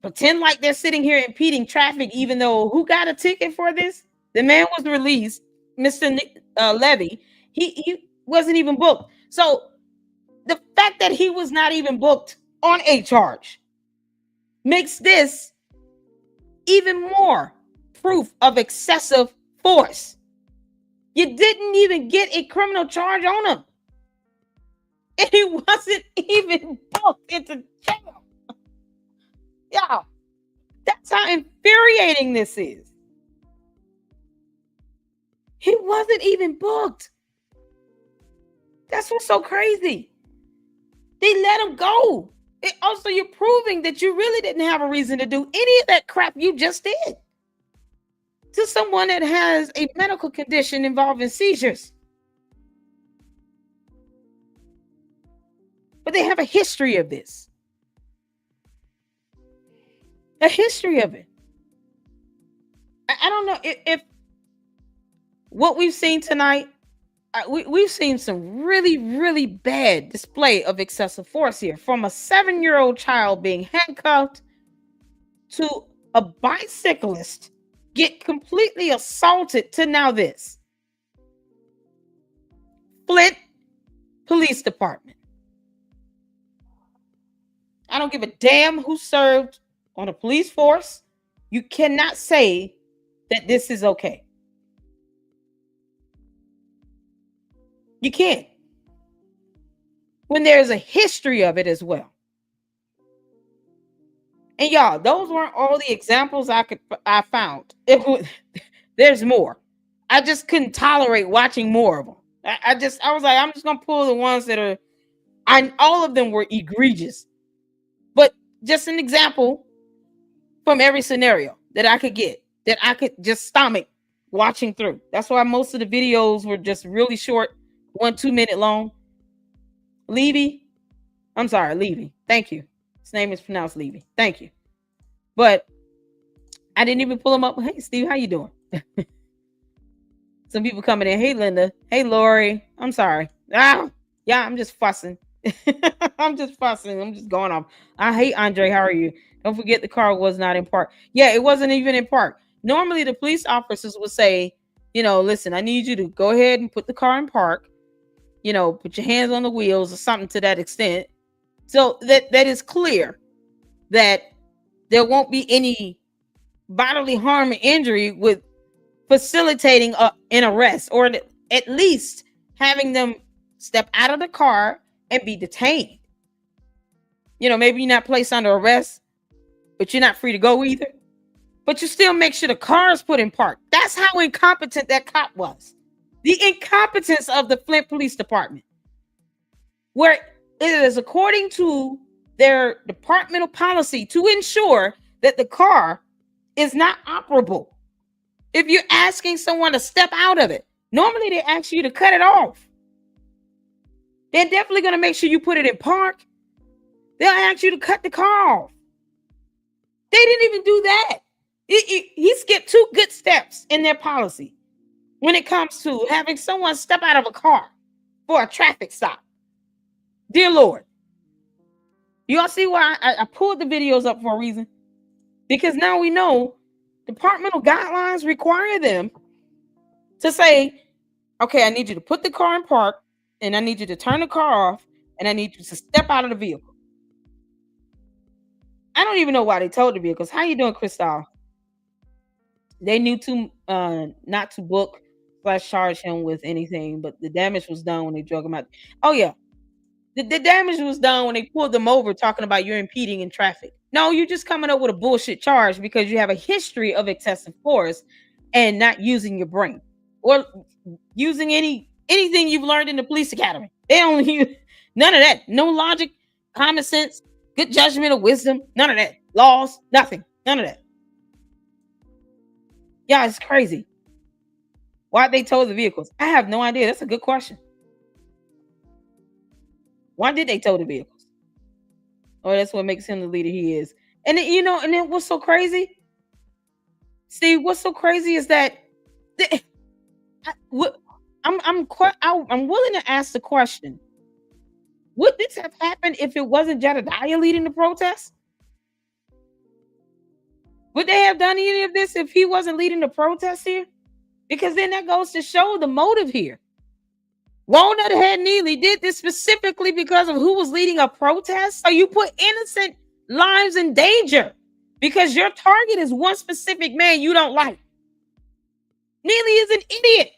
Speaker 1: Pretend like they're sitting here impeding traffic, even though who got a ticket for this? The man was released, Mr. Levy. He wasn't even booked. So the fact that he was not even booked on a charge makes this even more proof of excessive force. You didn't even get a criminal charge on him. And he wasn't even booked into jail. Y'all, that's how infuriating this is. He wasn't even booked. That's what's so crazy. They let him go. Also, you're proving that you really didn't have a reason to do any of that crap you just did to someone that has a medical condition involving seizures. But they have a history of this. A history of it. I don't know if what we've seen tonight, we've seen some really, really bad display of excessive force here. From a 7-year-old child being handcuffed to a bicyclist get completely assaulted to now this. Flint Police Department. I don't give a damn who served on a police force. You cannot say that this is okay. You can't. When there's a history of it as well. And y'all, those weren't all the examples I found. There's more. I just couldn't tolerate watching more of them. I was like, I'm just gonna pull the ones that are. All of them were egregious, but just an example from every scenario that I could get. that I could just stomach watching through. That's why most of the videos were just really short, 1-2 minute long. Levy. I'm sorry, Levy. Thank you. His name is pronounced Levy. Thank you. But I didn't even pull him up. Hey, Steve, how you doing? Some people coming in. Hey, Linda. Hey, Lori. I'm sorry. Yeah, I'm just fussing. I'm just fussing. I'm just going off. I hate Andre. How are you? Don't forget the car was not in park. Yeah, it wasn't even in park. Normally, the police officers would say, listen, I need you to go ahead and put the car in park. Put your hands on the wheels or something to that extent. So that is clear that there won't be any bodily harm or injury with facilitating an arrest, or at least having them step out of the car and be detained. Maybe you're not placed under arrest, but you're not free to go either. But you still make sure the car is put in park. That's how incompetent that cop was. The incompetence of the Flint Police Department, where it is according to their departmental policy to ensure that the car is not operable. If you're asking someone to step out of it, normally they ask you to cut it off. They're definitely going to make sure you put it in park. They'll ask you to cut the car off. They didn't even do that. He skipped 2 good steps in their policy when it comes to having someone step out of a car for a traffic stop. Dear Lord. You all see why I pulled the videos up for a reason? Because now we know departmental guidelines require them to say, okay, I need you to put the car in park, and I need you to turn the car off, and I need you to step out of the vehicle. I don't even know why they told the vehicles. How you doing, Crystal? They knew not to book / charge him with anything, but the damage was done when they drug him out. Oh yeah. The damage was done when they pulled them over talking about you're impeding in traffic. No, you're just coming up with a bullshit charge because you have a history of excessive force and not using your brain or using anything you've learned in the police academy. They don't use none of that. No logic, common sense, good judgment or wisdom. None of that. Laws, nothing. None of that. Yeah, it's crazy. Why they tow the vehicles? I have no idea. That's a good question. Why did they tow the vehicles? Oh, that's what makes him the leader he is. And then, and then what's so crazy? See, what's so crazy is that I'm willing to ask the question: would this have happened if it wasn't Jedediah leading the protest? Would they have done any of this if he wasn't leading the protest here? Because then that goes to show the motive here. Walnut Head Neely did this specifically because of who was leading a protest. So you put innocent lives in danger because your target is one specific man you don't like. Neely is an idiot.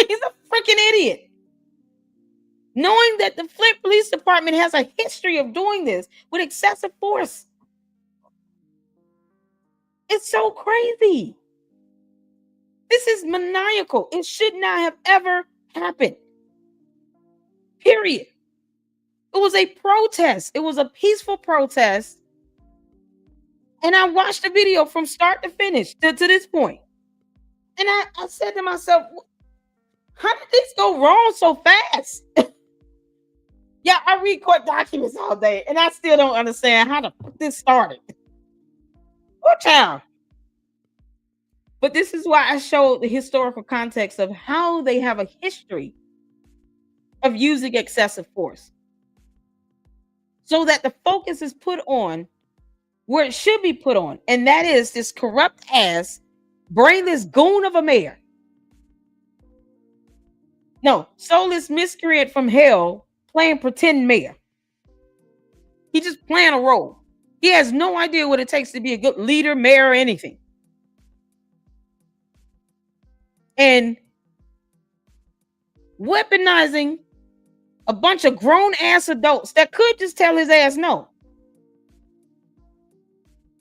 Speaker 1: He's a freaking idiot. Knowing that the Flint Police Department has a history of doing this with excessive force. It's so crazy. This is maniacal. It should not have ever happened. Period. It was a protest. It was a peaceful protest. And I watched the video from start to finish to this point. And I said to myself, how did this go wrong so fast? Yeah, I read court documents all day, and I still don't understand how to put this started. What child? But this is why I showed the historical context of how they have a history of using excessive force. So that the focus is put on where it should be put on. And that is this corrupt ass, brainless goon of a mayor. No, soulless miscreant from hell playing pretend mayor. He just playing a role. He has no idea what it takes to be a good leader, mayor, or anything. And weaponizing a bunch of grown-ass adults that could just tell his ass no.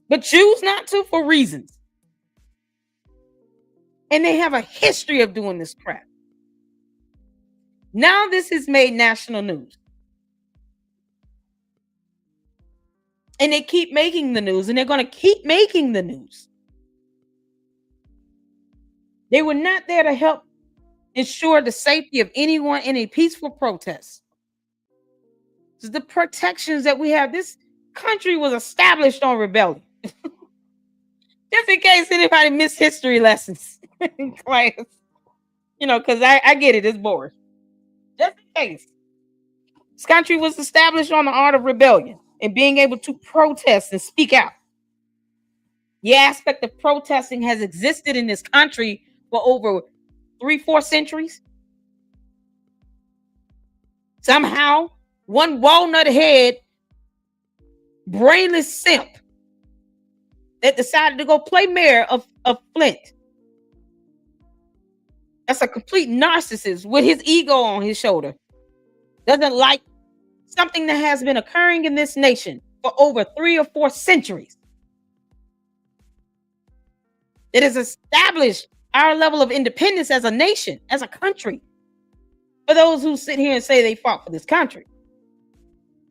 Speaker 1: But choose not to for reasons. And they have a history of doing this crap. Now this has made national news. And they keep making the news, and they're going to keep making the news. They were not there to help ensure the safety of anyone in a peaceful protest. The protections that we have, this country was established on rebellion. Just in case anybody missed history lessons in class, because I get it, it's boring. Just in case. This country was established on the art of rebellion and being able to protest and speak out. The aspect of protesting has existed in this country for over 3-4 centuries. Somehow, one walnut head, brainless simp that decided to go play mayor of Flint. That's a complete narcissist with his ego on his shoulder. Doesn't like something that has been occurring in this nation for over 3 or 4 centuries. It has established our level of independence as a nation, as a country. For those who sit here and say they fought for this country.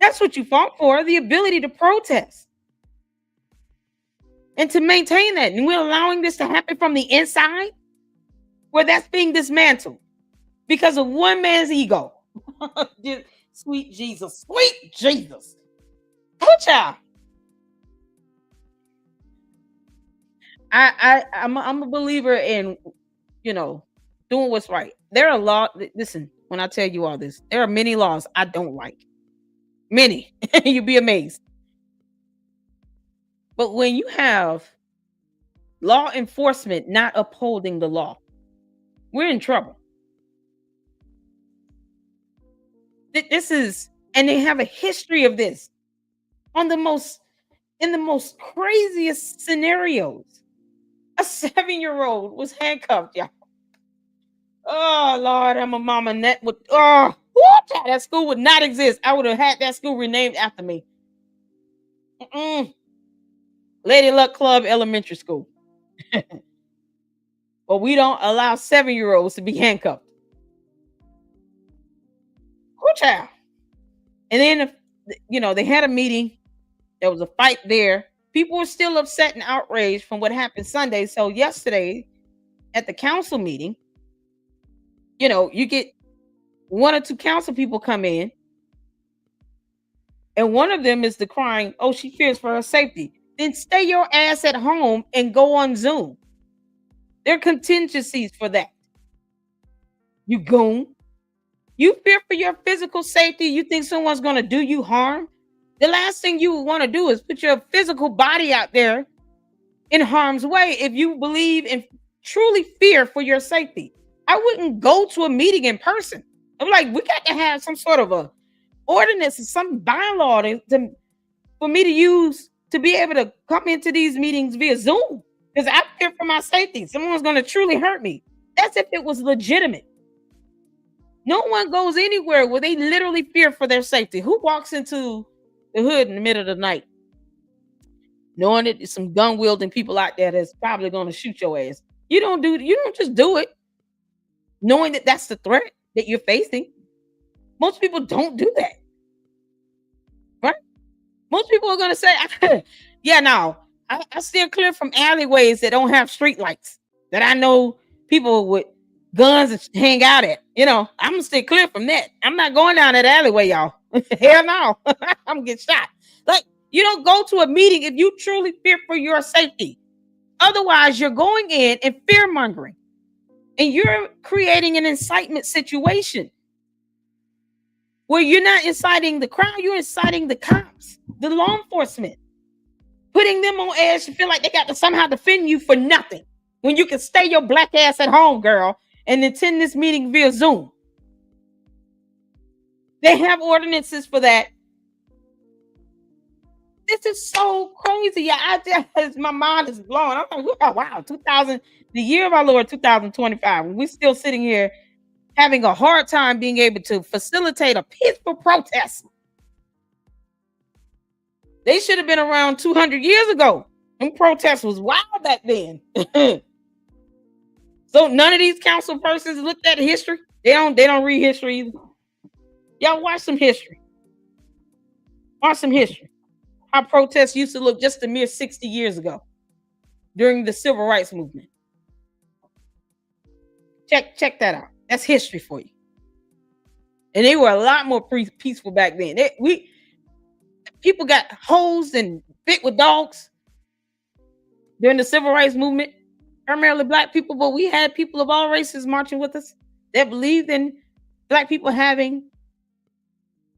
Speaker 1: That's what you fought for, the ability to protest. And to maintain that. And we're allowing this to happen from the inside, where that's being dismantled because of one man's ego. Sweet Jesus. Good child. I'm a believer in, doing what's right. There are laws. Listen, when I tell you all this, there are many laws I don't like. Many. You'd be amazed. But when you have law enforcement not upholding the law, we're in trouble. And they have a history of this in the most craziest scenarios. A 7-year-old was handcuffed, y'all. Oh Lord, I'm a mama. That school would not exist. I would have had that school renamed after me. Lady Luck Club Elementary School. But we don't allow 7-year-olds to be handcuffed. Good child. And then, they had a meeting. There was a fight there. People were still upset and outraged from what happened Sunday. So yesterday at the council meeting, you get 1 or 2 council people come in. And one of them is decrying, she fears for her safety. Then stay your ass at home and go on Zoom. There are contingencies for that. You goon. You fear for your physical safety. You think someone's going to do you harm? The last thing you would want to do is put your physical body out there in harm's way if you believe and truly fear for your safety. I wouldn't go to a meeting in person. I'm like, we got to have some sort of a ordinance or some bylaw for me to use to be able to come into these meetings via Zoom. Because I fear for my safety. Someone's going to truly hurt me. That's if it was legitimate. No one goes anywhere where they literally fear for their safety. Who walks into the hood in the middle of the night knowing that there's some gun wielding people out there that's probably going to shoot your ass? You don't just do it knowing that that's the threat that you're facing. Most people don't do that. Right? Most people are going to say, I steer clear from alleyways that don't have street lights, that I know people with guns hang out at. I'm going to stay clear from that. I'm not going down that alleyway, y'all. Hell no. I'm going to get shot. Like, you don't go to a meeting if you truly fear for your safety. Otherwise, you're going in and fear mongering. And you're creating an incitement situation where you're not inciting the crowd, you're inciting the cops, the law enforcement, putting them on edge to feel like they got to somehow defend you for nothing when you can stay your black ass at home, girl, and attend this meeting via Zoom. They have ordinances for that. This is so crazy. My mind is blown. I'm like, oh, wow, the year of our Lord 2025, and we're still sitting here having a hard time being able to facilitate a peaceful protest. They should have been around 200 years ago. And protests was wild back then. So none of these council persons looked at history. They don't read history either. Y'all watch some history. Watch some history. How protests used to look just a mere 60 years ago during the civil rights movement. Check that out. That's history for you. And they were a lot more peaceful back then. People got hosed and bit with dogs during the civil rights movement, primarily black people, but we had people of all races marching with us that believed in black people having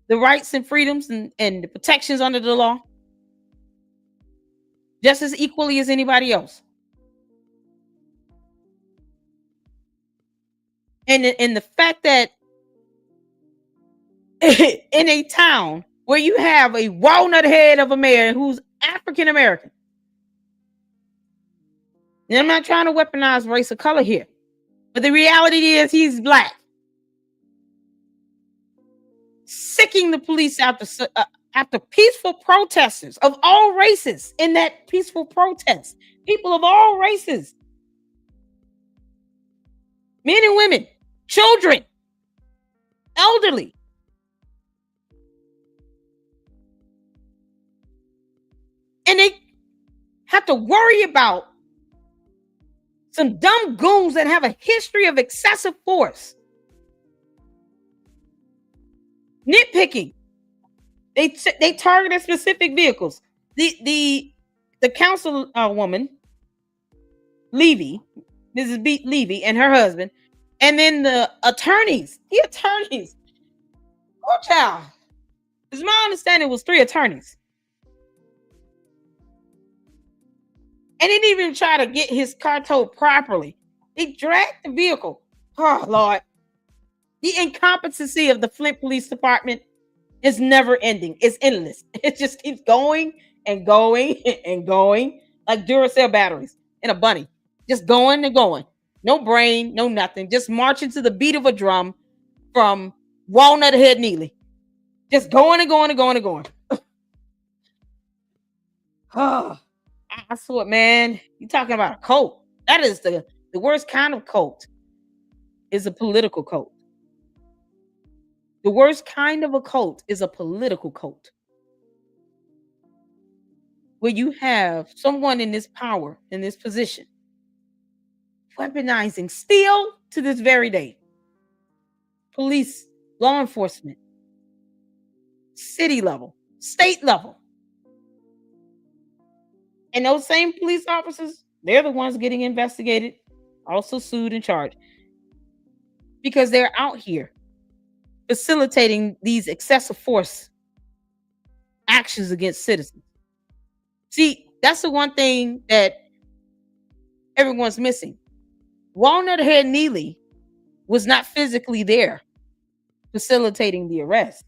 Speaker 1: the rights and freedoms and the protections under the law just as equally as anybody else. And the fact that in a town where you have a walnut head of a mayor who's African American, and I'm not trying to weaponize race or color here, but the reality is he's black, sicking the police after peaceful protesters of all races in that peaceful protest, people of all races, men and women, children, elderly. And they have to worry about some dumb goons that have a history of excessive force. Nitpicking. They targeted specific vehicles. The council woman, Levy, Mrs. B. Levy, and her husband, and then the attorneys. Oh, child. It's my understanding it was 3 attorneys. And they didn't even try to get his car towed properly. They dragged the vehicle. Oh, Lord. The incompetency of the Flint Police Department is never ending. It's endless. It just keeps going and going and going like Duracell batteries in a bunny. Just going and going. No brain, no nothing. Just marching to the beat of a drum from Walnut Head Neely. Just going and going and going and going. Oh. I swear, man, you're talking about a cult. That is the worst kind of cult, is a political cult. The worst kind of a cult is a political cult, where you have someone in this power, in this position, weaponizing still to this very day. Police, law enforcement, city level, state level. And those same police officers, they're the ones getting investigated, also sued and charged, because they're out here facilitating these excessive force actions against citizens. See, that's the one thing that everyone's missing. Walnut Head Neely was not physically there facilitating the arrest,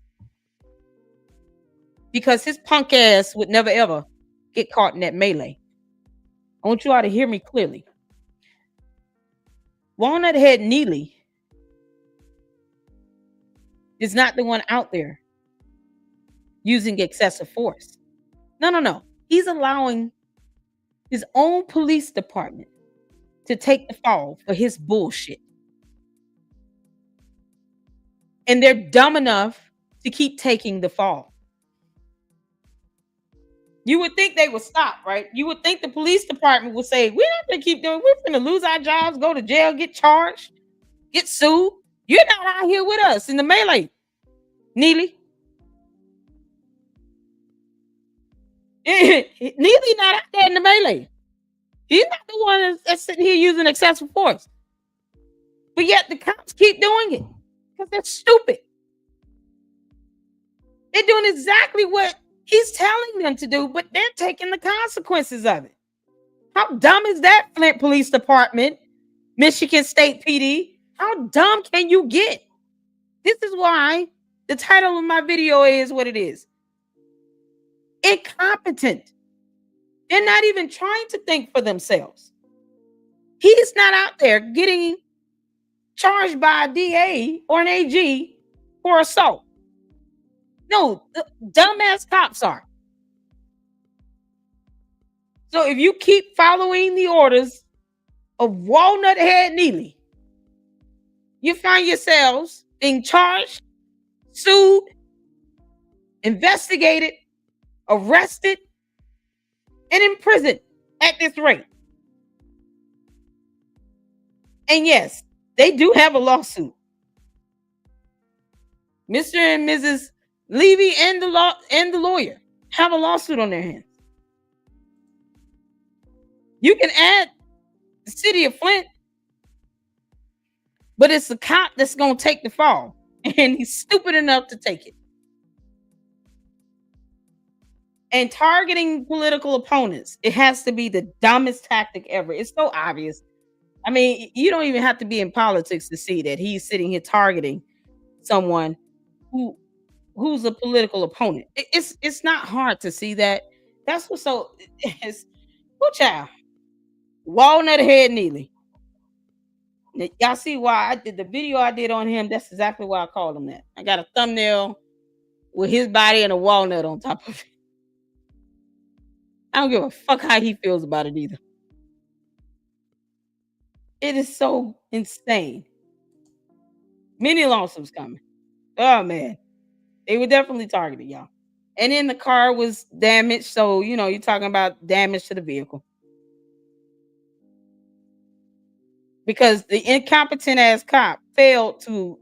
Speaker 1: because his punk ass would never ever get caught in that melee. I want you all to hear me clearly. Walnut Head Neely is not the one out there using excessive force. No. He's allowing his own police department to take the fall for his bullshit. And they're dumb enough to keep taking the fall. You would think they would stop, right? You would think the police department would say, we're not going to keep doing, we're going to lose our jobs, go to jail, get charged, get sued. You're not out here with us in the melee, Neely. Neely not out there in the melee. He's not the one that's sitting here using excessive force. But yet the cops keep doing it because they're stupid. They're doing exactly what he's telling them to do, but they're taking the consequences of it. How dumb is that, Flint Police Department, Michigan State PD? How dumb can you get? This is why the title of my video is what it is. Incompetent. They're not even trying to think for themselves. He's not out there getting charged by a DA or an AG for assault. No, the dumbass cops are. So if you keep following the orders of Walnut Head Neely, you find yourselves being charged, sued, investigated, arrested, and imprisoned at this rate. And yes, They do have a lawsuit. Mr. and Mrs. Levy and the lawyer have a lawsuit on their hands. You can add the city of Flint, but it's the cop that's going to take the fall, and he's stupid enough to take it. And targeting political opponents, it has to be the dumbest tactic ever. It's so obvious. I mean, you don't even have to be in politics to see that he's sitting here targeting someone who's a political opponent. It's not hard to see that. That's what's so. It's who child. Walnut head Neely. Y'all see why I did the video I did on him? That's exactly why I called him that. I got a thumbnail with his body and a walnut on top of it. I don't give a fuck how he feels about it either. It is so insane. Many lawsuits coming. Oh man, they were definitely targeted, y'all. And then the car was damaged, so you're talking about damage to the vehicle. Because the incompetent ass cop failed to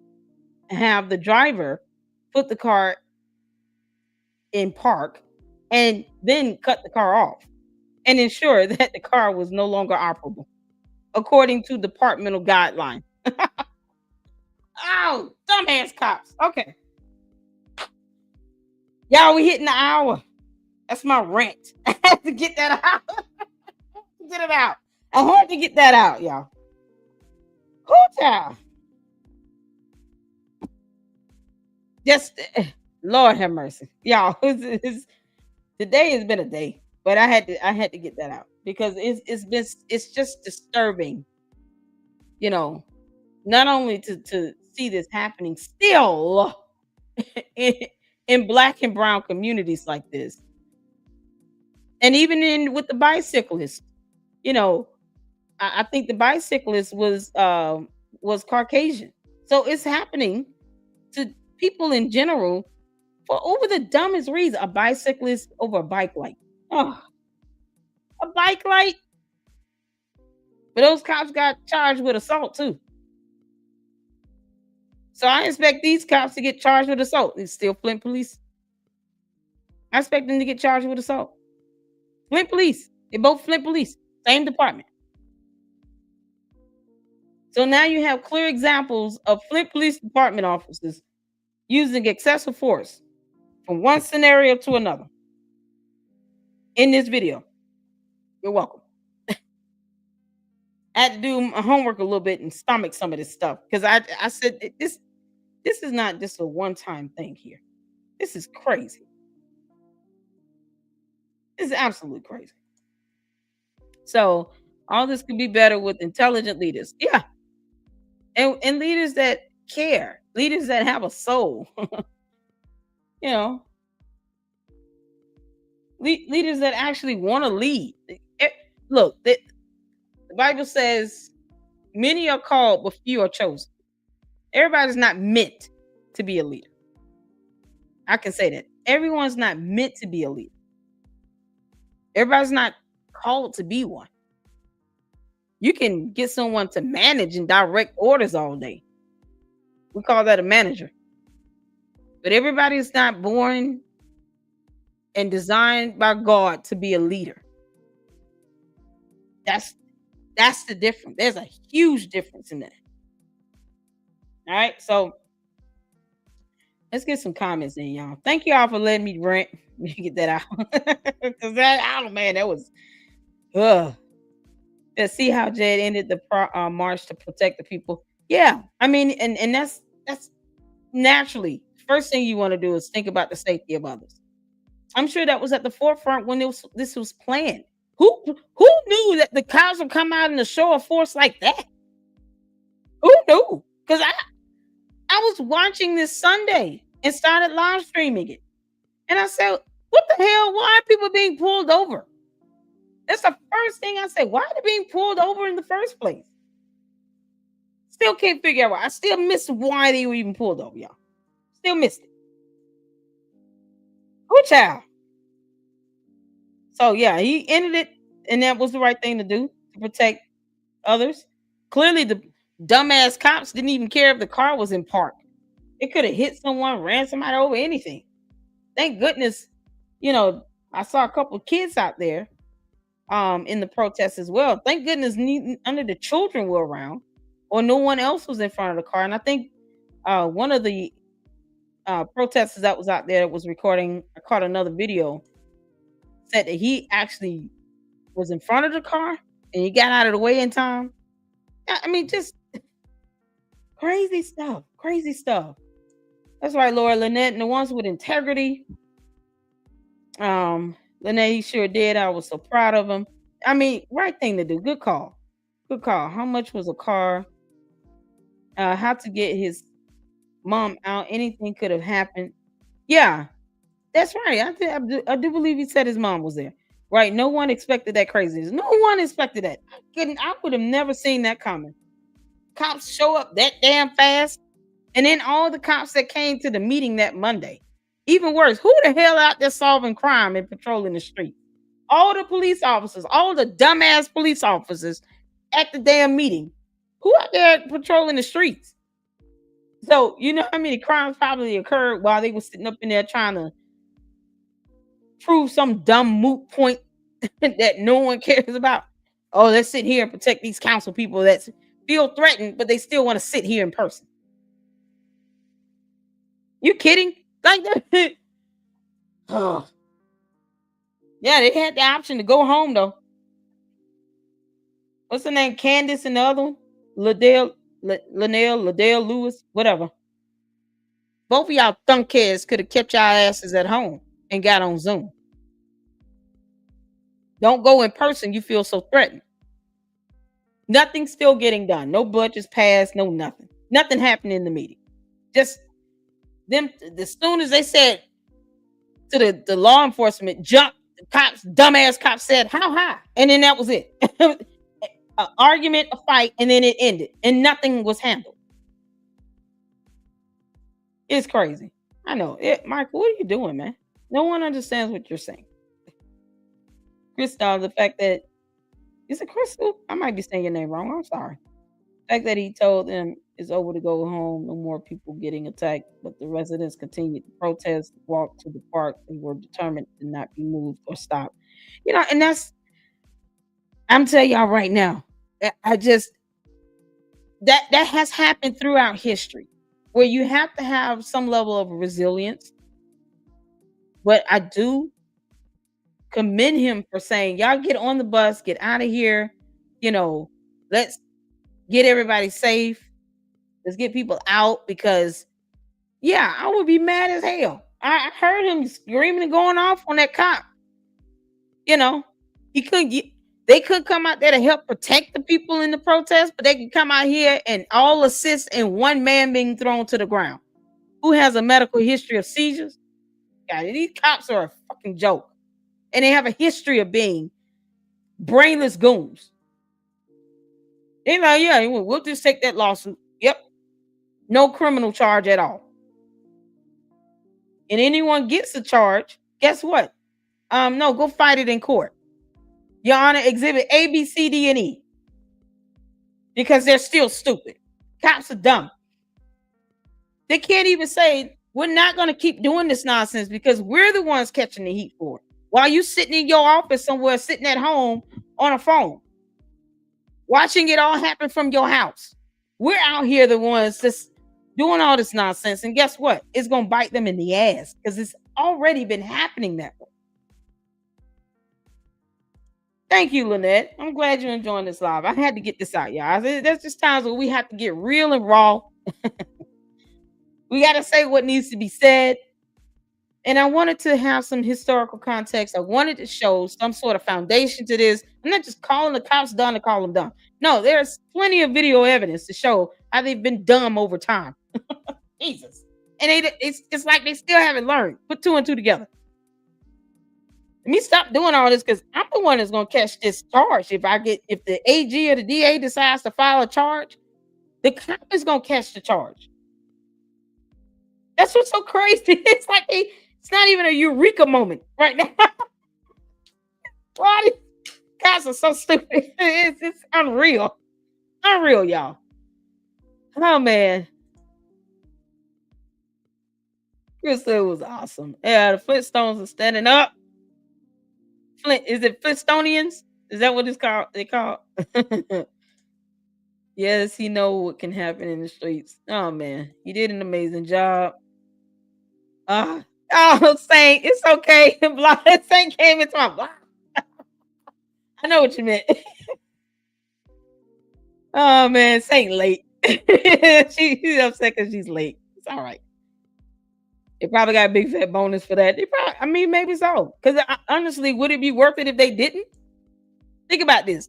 Speaker 1: have the driver put the car in park and then cut the car off and ensure that the car was no longer operable according to departmental guideline. Oh, dumbass cops. Okay. Y'all, we hitting the hour. That's my rant. I had to get that out. Get it out. I had to get that out, y'all. Who child? Just Lord have mercy, y'all. Today has been a day, but I had to get that out because it's just disturbing, not only to see this happening still in black and brown communities like this, and even with the bicyclist, I think the bicyclist was Caucasian, so it's happening to people in general for over the dumbest reason. A bicyclist over a bike light. Oh, a bike light. But those cops got charged with assault too. So I expect these cops to get charged with assault. It's still Flint police. I expect them to get charged with assault. Flint police. They're both Flint police. Same department. So now you have clear examples of Flint Police Department officers using excessive force from one scenario to another in this video. You're welcome. I had to do my homework a little bit and stomach some of this stuff because I said this is not just a one-time thing here. This is crazy. This is absolutely crazy. So all this could be better with intelligent leaders. Yeah. And leaders that care, leaders that have a soul. Leaders that actually want to lead. Look, the Bible says many are called, but few are chosen. Everybody's not meant to be a leader. I can say that. Everyone's not meant to be a leader. Everybody's not called to be one. You can get someone to manage and direct orders all day. We call that a manager. But everybody's not born and designed by God to be a leader. That's the difference. There's a huge difference in that. All right, so let's get some comments in, y'all. Thank y'all for letting me rant. Let me get that out. Because that was let's see how Jed ended the march to protect the people. Yeah, I mean, and that's naturally first thing you want to do is think about the safety of others. I'm sure that was at the forefront when this was planned. Who knew that the cops would come out in a show of force like that? Who knew? Because I was watching this Sunday and started live streaming it, and I said, "What the hell? Why are people being pulled over?" That's the first thing I said. Why are they being pulled over in the first place? Still can't figure out why. I still miss why they were even pulled over, y'all. Still missed it. Good child. So yeah, he ended it, and that was the right thing to do to protect others. Clearly, dumbass cops didn't even care if the car was in park. It could have hit someone, ran somebody over, anything. Thank goodness, I saw a couple of kids out there in the protest as well. Thank goodness none of the children were around or no one else was in front of the car. And I think one of the protesters that was out there that was recording, I caught another video, said that he actually was in front of the car and he got out of the way in time. I mean, just crazy stuff. That's right, Laura Lynette, and the ones with integrity. Lynette, he sure did. I was so proud of him. I mean, right thing to do. Good call. How much was a car? How to get his mom out? Anything could have happened. Yeah, that's right. I do believe he said his mom was there. Right? No one expected that craziness. No one expected that. I would have never seen that coming. Cops show up that damn fast. And then all the cops that came to the meeting that Monday. Even worse, who the hell out there solving crime and patrolling the street? All the police officers, all the dumbass police officers at the damn meeting. Who out there patrolling the streets? So, you know how many crimes probably occurred while they were sitting up in there trying to prove some dumb moot point that no one cares about? Oh, let's sit here and protect these council people that feel threatened, but they still want to sit here in person. You kidding? Like that? Oh. Yeah, they had the option to go home though. What's her name? Candace and the other one? Liddell Lewis, whatever. Both of y'all thunkheads could have kept y'all asses at home and got on Zoom. Don't go in person, you feel so threatened. Nothing's still getting done. No budgets passed, no nothing. Nothing happened in the meeting. Just them, as soon as they said to the law enforcement, jump, the cops, dumbass cops said, how high? And then that was it. An argument, a fight, and then it ended. And nothing was handled. It's crazy. I know. Michael, what are you doing, man? No one understands what you're saying. Christoph, the fact that, is it Crystal? I might be saying your name wrong. I'm sorry. The fact that he told them it's over to go home, no more people getting attacked, but the residents continued to protest, walk to the park, and were determined to not be moved or stopped. And I'm telling y'all right now, that has happened throughout history, where you have to have some level of resilience. But I do commend him for saying, y'all get on the bus, get out of here, let's get everybody safe. Let's get people out, because I would be mad as hell. I heard him screaming and going off on that cop. They could come out there to help protect the people in the protest, but they can come out here and all assist in one man being thrown to the ground. Who has a medical history of seizures? God, these cops are a fucking joke. And they have a history of being brainless goons. They're like, we'll just take that lawsuit. Yep. No criminal charge at all. And anyone gets a charge, guess what? No, go fight it in court. Your Honor, exhibit A, B, C, D, and E. Because they're still stupid. Cops are dumb. They can't even say, we're not going to keep doing this nonsense because we're the ones catching the heat for it. While you sitting in your office somewhere, sitting at home on a phone, watching it all happen from your house. We're out here the ones just doing all this nonsense. And guess what? It's going to bite them in the ass because it's already been happening that way. Thank you, Lynette. I'm glad you're enjoying this live. I had to get this out, y'all. There's just times where we have to get real and raw. We got to say what needs to be said. And I wanted to have some historical context. I wanted to show some sort of foundation to this. I'm not just calling the cops dumb to call them dumb. No, there's plenty of video evidence to show how they've been dumb over time. Jesus. And it's like they still haven't learned. Put two and two together. Let me stop doing all this because I'm the one that's going to catch this charge. If the AG or the DA decides to file a charge, the cop is going to catch the charge. That's what's so crazy. It's like it's not even a eureka moment right now. Why these guys are so stupid? It's unreal. Unreal, y'all. Oh man, Chris said it was awesome. Yeah, the Flintstones are standing up. Flint, is it Flintstonians? Is that what it's called? They call. Yes, he know what can happen in the streets. Oh man, he did an amazing job. Uh, oh, Saint, it's okay. Saint came into my block. I know what you meant. Oh man, Saint late. She's upset because she's late. It's all right. They probably got a big fat bonus for that. They probably, I mean, maybe so. Because honestly, would it be worth it if they didn't? Think about this.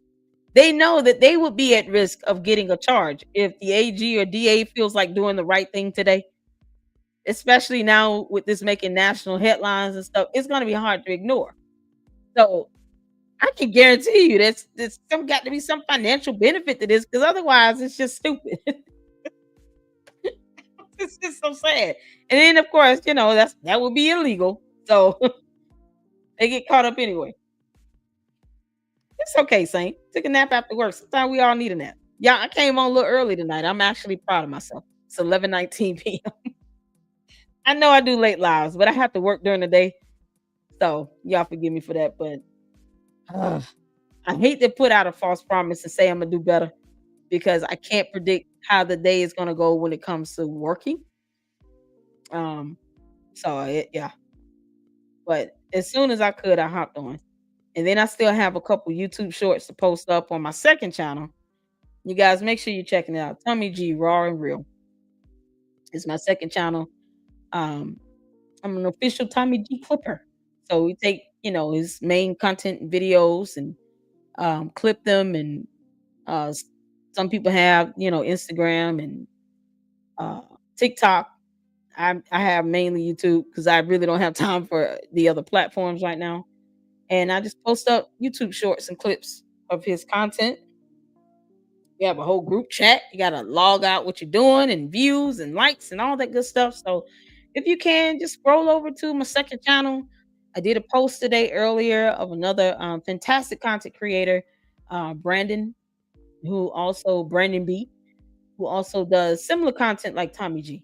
Speaker 1: They know that they would be at risk of getting a charge if the AG or DA feels like doing the right thing today. Especially now with this making national headlines and stuff, it's going to be hard to ignore. So I can guarantee you there's some got to be some financial benefit to this, because otherwise it's just stupid. It's just so sad. And then of course, that would be illegal. So they get caught up anyway. It's okay, Saint. Took a nap after work. Sometimes we all need a nap. Yeah, I came on a little early tonight. I'm actually proud of myself. It's 11:19 p.m. I know I do late lives, but I have to work during the day. So y'all forgive me for that. But I hate to put out a false promise and say I'm gonna do better, because I can't predict how the day is gonna go when it comes to working. Yeah. But as soon as I could, I hopped on. And then I still have a couple YouTube shorts to post up on my second channel. You guys make sure you're checking it out. Tommy G, Raw and Real. It's my second channel. I'm an official Tommy G clipper. So we take, his main content videos and clip them. And some people have, Instagram and TikTok. I have mainly YouTube because I really don't have time for the other platforms right now. And I just post up YouTube shorts and clips of his content. You have a whole group chat. You got to log out what you're doing and views and likes and all that good stuff. So if you can, just scroll over to my second channel. I did a post today earlier of another fantastic content creator, Brandon B, who also does similar content like Tommy G.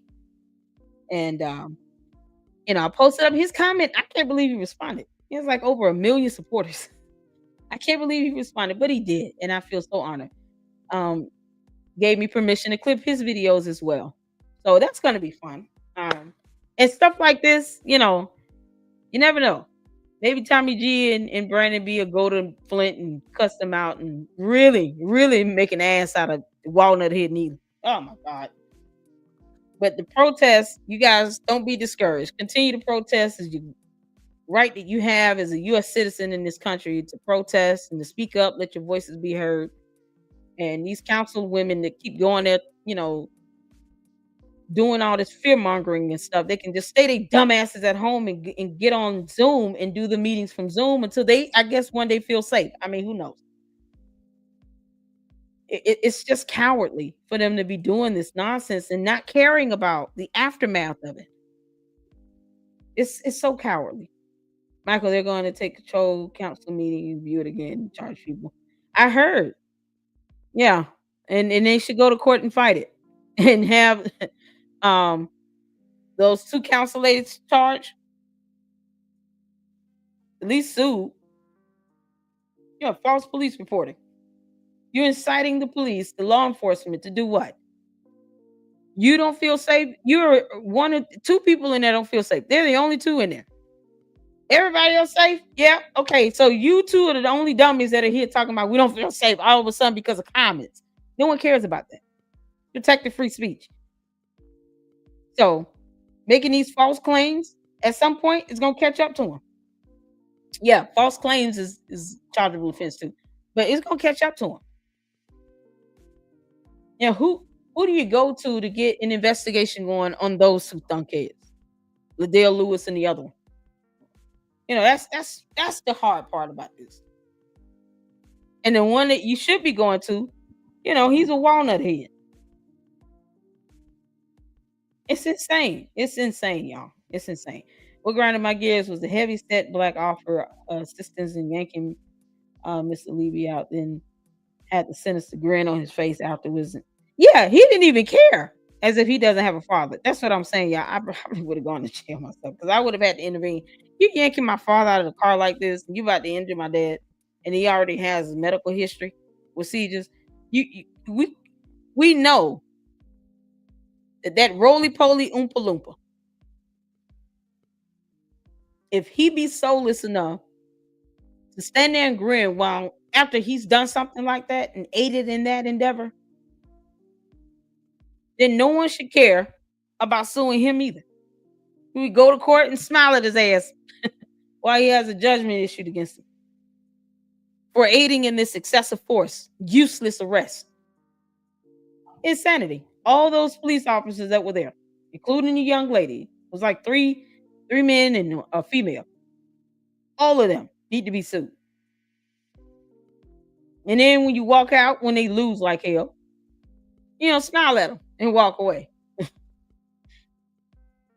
Speaker 1: And, I posted up his comment. I can't believe he responded. He has like over 1 million supporters. I can't believe he responded, but he did. And I feel so honored. Gave me permission to clip his videos as well. So that's going to be fun. And stuff like this, you never know. Maybe Tommy G and Brandon B will go to Flint and cuss them out and really, really make an ass out of Walnut Head Needle. Oh my God. But the protests, you guys don't be discouraged. Continue to protest as you right that you have as a U.S. citizen in this country to protest and to speak up, let your voices be heard. And these council women that keep going there, doing all this fear mongering and stuff, they can just stay their dumbasses at home and get on Zoom and do the meetings from Zoom until they, I guess, one day feel safe. I mean, who knows? It's just cowardly for them to be doing this nonsense and not caring about the aftermath of it. It's so cowardly. Michael, they're going to take control council meeting and view it again and charge people. I heard. Yeah. And they should go to court and fight it and have those 2 council ladies charged, at least sued. False police reporting. You're inciting the police, the law enforcement to do what? You don't feel safe. You're 2 people in there don't feel safe. They're the only 2 in there. Everybody else safe? Yeah. Okay. So you 2 are the only dummies that are here talking about we don't feel safe all of a sudden because of comments. No one cares about that. Protected free speech. So making these false claims at some point is going to catch up to them. Yeah, false claims is chargeable offense too, but it's going to catch up to them. Who do you go to get an investigation going on those 2 thunkheads, Liddell Lewis and the other one? That's the hard part about this. And the one that you should be going to, he's a walnut head. It's insane. It's insane, y'all. It's insane. What grinded my gears was the heavy set black offer assistance in yanking Mr. Levy out, then had the sinister grin on his face afterwards. Yeah, he didn't even care, as if he doesn't have a father. That's what I'm saying, y'all. I probably would have gone to jail myself because I would have had to intervene. You yanking my father out of the car like this, and you about to injure my dad, and he already has medical history with seizures. We know that roly poly oompa loompa, if he be soulless enough to stand there and grin while after he's done something like that and aided in that endeavor, then no one should care about suing him either. We go to court and smile at his ass while he has a judgment issued against him for aiding in this excessive force, useless arrest. Insanity. All those police officers that were there, including the young lady, it was like three men and a female. All of them need to be sued. And then when you walk out, when they lose like hell, smile at them and walk away.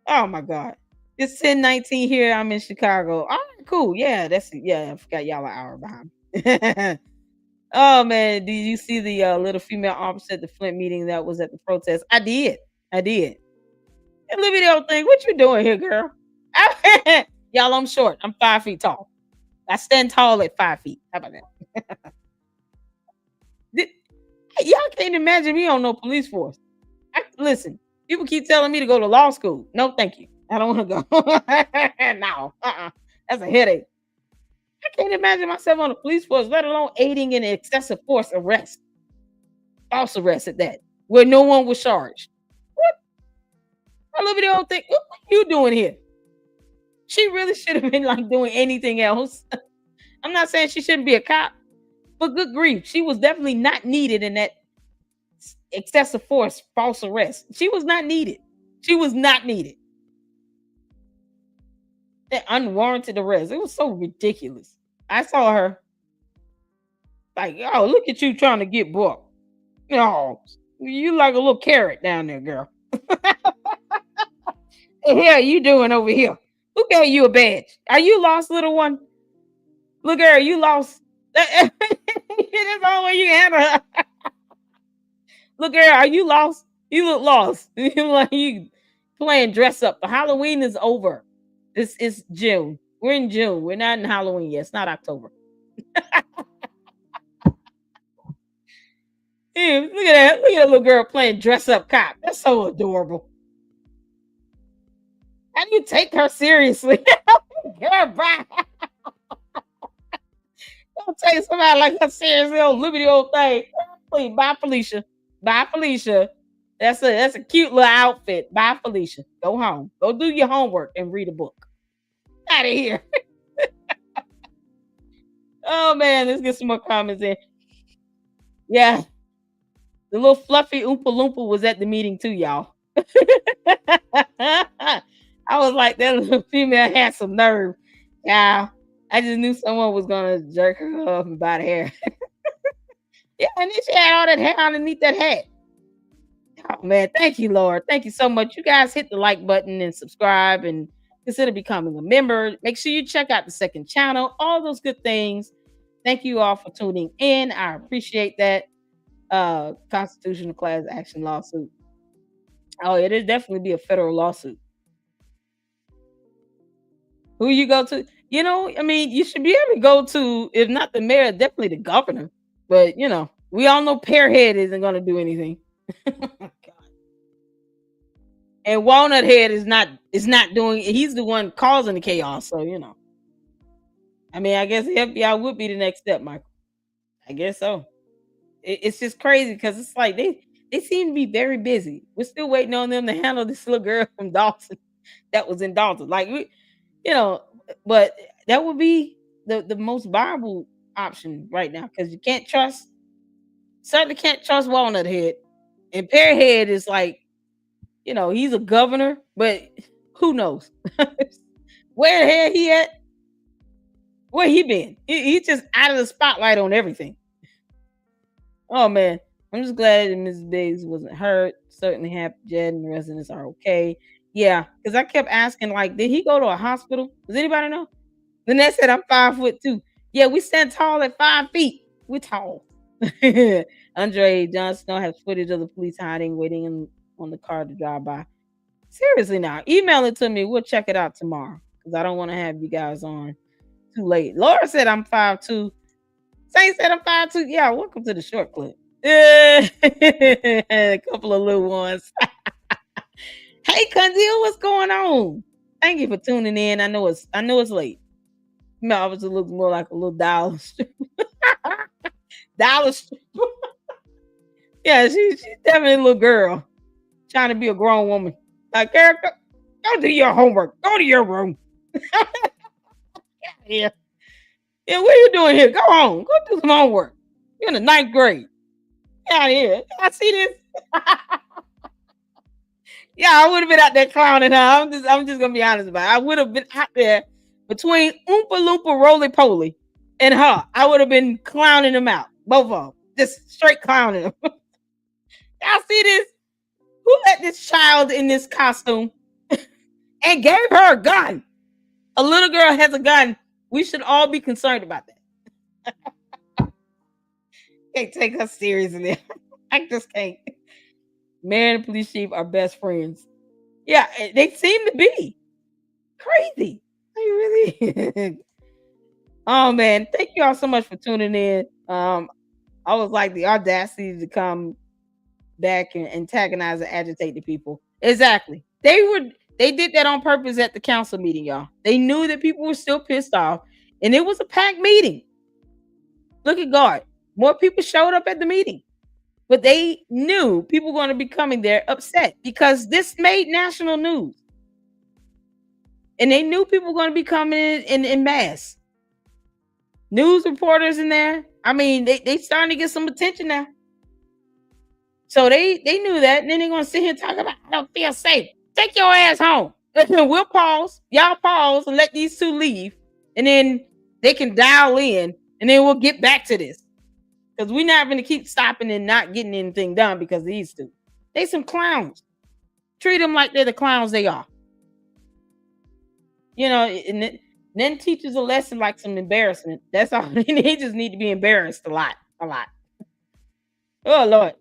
Speaker 1: Oh my God. It's 10:19 here. I'm in Chicago. All right, cool. Yeah, I forgot y'all an hour behind. Oh man, did you see the little female officer at the Flint meeting that was at the protest? I did. And look at the old thing. What you doing here, girl? Y'all, I'm short. I'm 5 feet tall. I stand tall at 5 feet. How about that? Y'all can't imagine me on no police force. Listen, people keep telling me to go to law school. No, thank you. I don't want to go. No, that's a headache. I can't imagine myself on the police force, let alone aiding in an excessive force arrest. False arrest at that, where no one was charged. What? I look at the whole thing. What are you doing here? She really should have been like doing anything else. I'm not saying she shouldn't be a cop, but good grief, she was definitely not needed in that excessive force false arrest. She was not needed. That unwarranted arrest. It was so ridiculous. I saw her like, oh, look at you trying to get booked. Oh, you like a little carrot down there, girl. The hell you doing over here? Who gave you a badge? Are you lost, little one? Look, girl, you lost. That's the only way you can handle her. Look, girl, are you lost? You look lost. You look like you playing dress up. The Halloween is over. This is June. We're in June. We're not in Halloween yet. It's not October. Yeah, look at that. Look at that little girl playing dress up cop. That's so adorable. How do you take her seriously? Girl, bye. Don't take somebody like her seriously. Don't look at the old thing. Please, bye, Felicia. Bye, Felicia. That's a cute little outfit. Bye, Felicia. Go home. Go do your homework and read a book. Out of here. Oh man, let's get some more comments in. Yeah. The little fluffy Oompa Loompa was at the meeting too, y'all. I was like, that little female had some nerve. Yeah. I just knew someone was gonna jerk her off by the hair. Yeah, and then she had all that hair underneath that hat. Oh man, thank you, Lord. Thank you so much. You guys hit the like button and subscribe and consider becoming a member. Make sure you check out the second channel, all those good things. Thank you all for tuning in. I appreciate that. Constitutional class action lawsuit. Oh, it is definitely be a federal lawsuit. Who you go to? I mean, you should be able to go to, if not the mayor, definitely the governor. But we all know Pearhead isn't going to do anything. And Walnut Head is not doing. He's the one causing the chaos. So I mean, I guess the FBI would be the next step, Michael. I guess so. It's just crazy because it's like they seem to be very busy. We're still waiting on them to handle this little girl from Dawson that was in Dawson. Like but that would be the most viable option right now because you certainly can't trust Walnut Head. And Pearhead is like, he's a governor, but who knows? Where the hell he at? Where he been? He's just out of the spotlight on everything. Oh man, I'm just glad that Mrs. Biggs wasn't hurt. Certainly happy Jed and the residents are okay. Yeah, because I kept asking, like, did he go to a hospital? Does anybody know? Then they said I'm 5'2". Yeah, we stand tall at 5 feet. We're tall. Andre Jon Snow has footage of the police hiding, waiting on the car to drive by. Seriously now, email it to me. We'll check it out tomorrow because I don't want to have you guys on too late. Laura said I'm 5'2". Saint said I'm 5'2". Yeah, welcome to the short clip. A couple of little ones. Hey, Kandil, what's going on? Thank you for tuning in. I know it's late. No, I was a little more like a little dollar strip. Dollar strip. Yeah, she's definitely a little girl trying to be a grown woman. Like, character, go do your homework. Go to your room. Yeah. Yeah, what are you doing here? Go home. Go do some homework. You're in the 9th grade. Get out of here. I see this. Yeah, I would have been out there clowning her. I'm just gonna be honest about it. I would have been out there between Oompa Loompa Roly Poly and her. I would have been clowning them out. Both of them. Just straight clowning them. Y'all see this? Who let this child in this costume and gave her a gun? A little girl has a gun. We should all be concerned about that. Can't take her seriously. I just can't. Mayor and police chief are best friends. Yeah, they seem to be. Crazy. Are you really? Oh man, thank you all so much for tuning in. I was like the audacity to come back and antagonize and agitate the people. Exactly. They did that on purpose at the council meeting, y'all. They knew that people were still pissed off, and it was a packed meeting. Look at God. More people showed up at the meeting. But they knew people were going to be coming there upset because this made national news. And they knew people were going to be coming in mass. News reporters in there. I mean, they starting to get some attention now. So they knew that. And then they're going to sit here and talk about, I don't feel safe. Take your ass home. We'll pause. Y'all pause and let these two leave. And then they can dial in. And then we'll get back to this. Because we're not going to keep stopping and not getting anything done because of these two. They some clowns. Treat them like they're the clowns they are. You know, and then teaches a lesson like some embarrassment. That's all. They just need to be embarrassed a lot. A lot. Oh, Lord.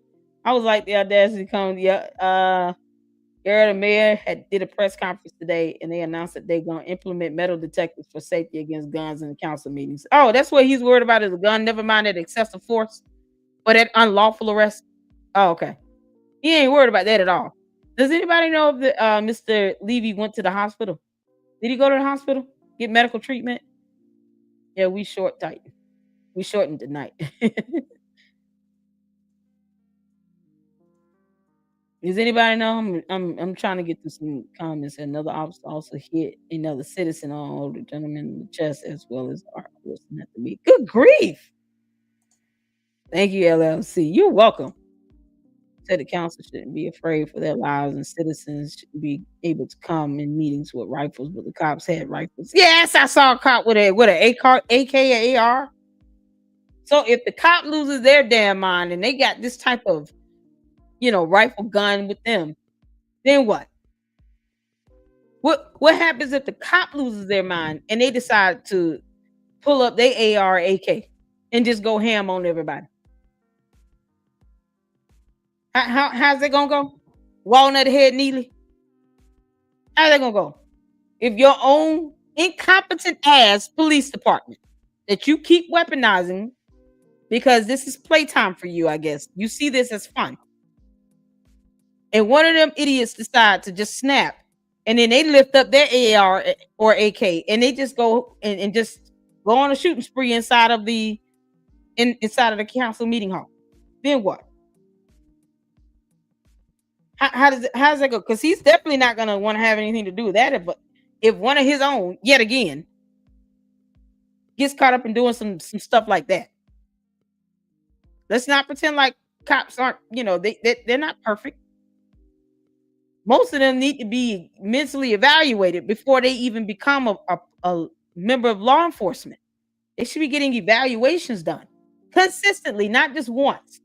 Speaker 1: I was like the audacity to come. The mayor did a press conference today, and they announced that they're going to implement metal detectors for safety against guns in the council meetings. Oh, that's what he's worried about is a gun. Never mind that excessive force, but that unlawful arrest. Oh, okay. He ain't worried about that at all. Does anybody know if Mr. Levy went to the hospital? Did he go to the hospital? Get medical treatment? Yeah, we shortened tonight. Does anybody know? I'm trying to get through some comments. Another officer also hit another citizen on older gentleman in the chest as well as Art Wilson at the meet. Good grief! Thank you, LLC. You're welcome. Said the council shouldn't be afraid for their lives and citizens should be able to come in meetings with rifles, but the cops had rifles. Yes, I saw a cop with an AK or AR. So if the cop loses their damn mind and they got this type of rifle gun with them, then what? What happens if the cop loses their mind and they decide to pull up their AR AK and just go ham on everybody? How's it gonna go? Walnut head Neely? How's that gonna go? If your own incompetent ass police department that you keep weaponizing because this is playtime for you, I guess. You see this as fun. And one of them idiots decide to just snap, and then they lift up their AR or AK, and they just go and just go on a shooting spree inside of the council meeting hall. Then what? How does that go? Because he's definitely not gonna want to have anything to do with that. But if one of his own, yet again, gets caught up in doing some stuff like that, let's not pretend like cops aren't. They're not perfect. Most of them need to be mentally evaluated before they even become a member of law enforcement. They should be getting evaluations done consistently, not just once.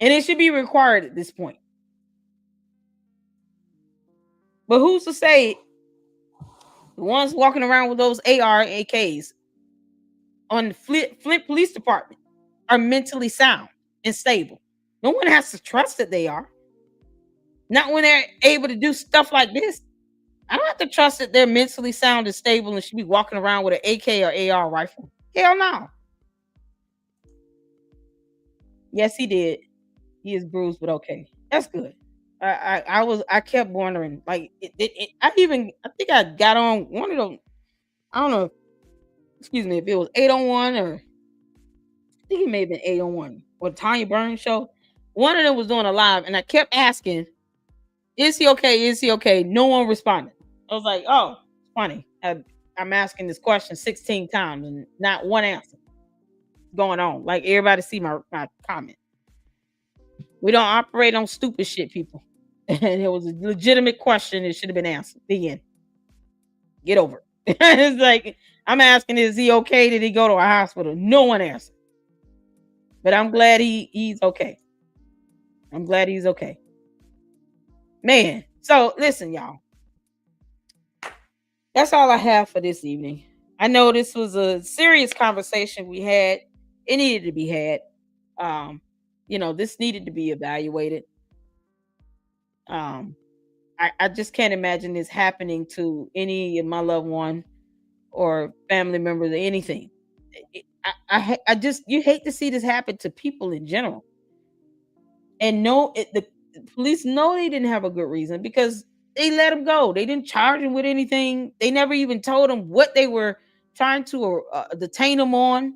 Speaker 1: And it should be required at this point. But who's to say the ones walking around with those AR AKs on the Flint Police Department are mentally sound and stable. No one has to trust that they are. Not when they're able to do stuff like this. I don't have to trust that they're mentally sound and stable and should be walking around with an AK or AR rifle. Hell no. Yes, he did. He is bruised, but okay. That's good. I kept wondering, like I think I got on one of them. I don't know, excuse me, if it was 801 or I think it may have been 801 or Tanya Burns show. One of them was doing a live, and I kept asking, "Is he okay? Is he okay?" No one responded. I was like, "Oh, it's funny. I'm asking this question 16 times and not one answer going on. Like everybody see my comment. We don't operate on stupid shit, people." And it was a legitimate question. It should have been answered. The end. Get over it. It's like I'm asking, is he okay? Did he go to a hospital? No one answered. But I'm glad he's okay. I'm glad he's okay. Man. So listen, y'all. That's all I have for this evening. I know this was a serious conversation we had. It needed to be had. This needed to be evaluated. I just can't imagine this happening to any of my loved one or family members or anything. I just you hate to see this happen to people in general. And the police know they didn't have a good reason because they let him go. They didn't charge him with anything. They never even told him what they were trying to detain him on,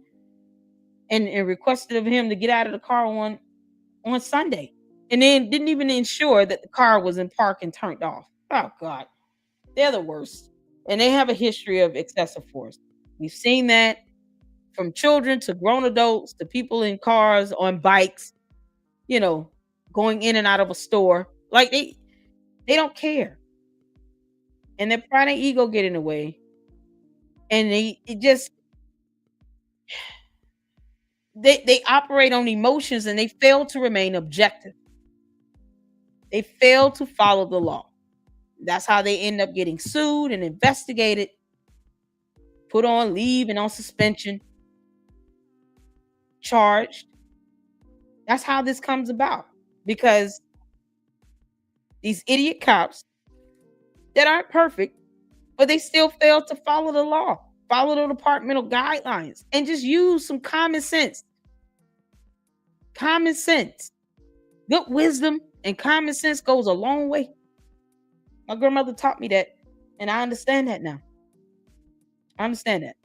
Speaker 1: and requested of him to get out of the car on Sunday, and then didn't even ensure that the car was in park and turned off. Oh God, they're the worst, and they have a history of excessive force. We've seen that from children to grown adults to people in cars, on bikes, going in and out of a store. Like they don't care, and their pride and ego get in the way, and they operate on emotions, and they fail to remain objective. They fail to follow the law. That's how they end up getting sued and investigated, put on leave and on suspension, charged. That's how this comes about, because these idiot cops that aren't perfect, but they still fail to follow the law, follow the departmental guidelines, and just use some common sense. Common sense. Good wisdom and common sense goes a long way. My grandmother taught me that, and I understand that now. I understand that.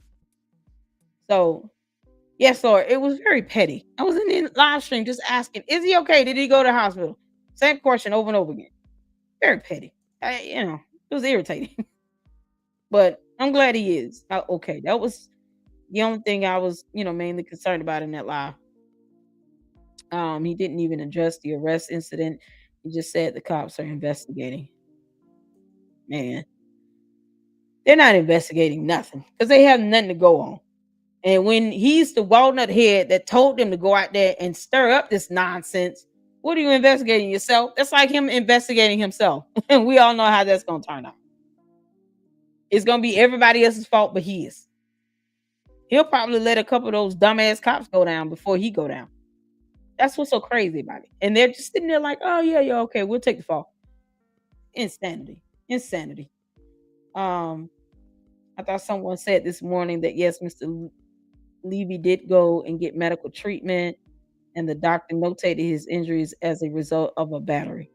Speaker 1: So, yes, Lord, it was very petty. I was in the live stream just asking, is he okay? Did he go to the hospital? Same question over and over again. Very petty. It was irritating. But I'm glad he is okay. That was the only thing I was, mainly concerned about in that live. He didn't even address the arrest incident. He just said the cops are investigating. Man, they're not investigating nothing because they have nothing to go on. And when he's the walnut head that told them to go out there and stir up this nonsense, what are you investigating yourself? That's like him investigating himself. And we all know how that's going to turn out. It's going to be everybody else's fault but his. He'll probably let a couple of those dumbass cops go down before he go down. That's what's so crazy about it. And they're just sitting there like, oh, yeah, okay, we'll take the fall. Insanity. I thought someone said this morning that, yes, Mr. Levy did go and get medical treatment, and the doctor notated his injuries as a result of a battery.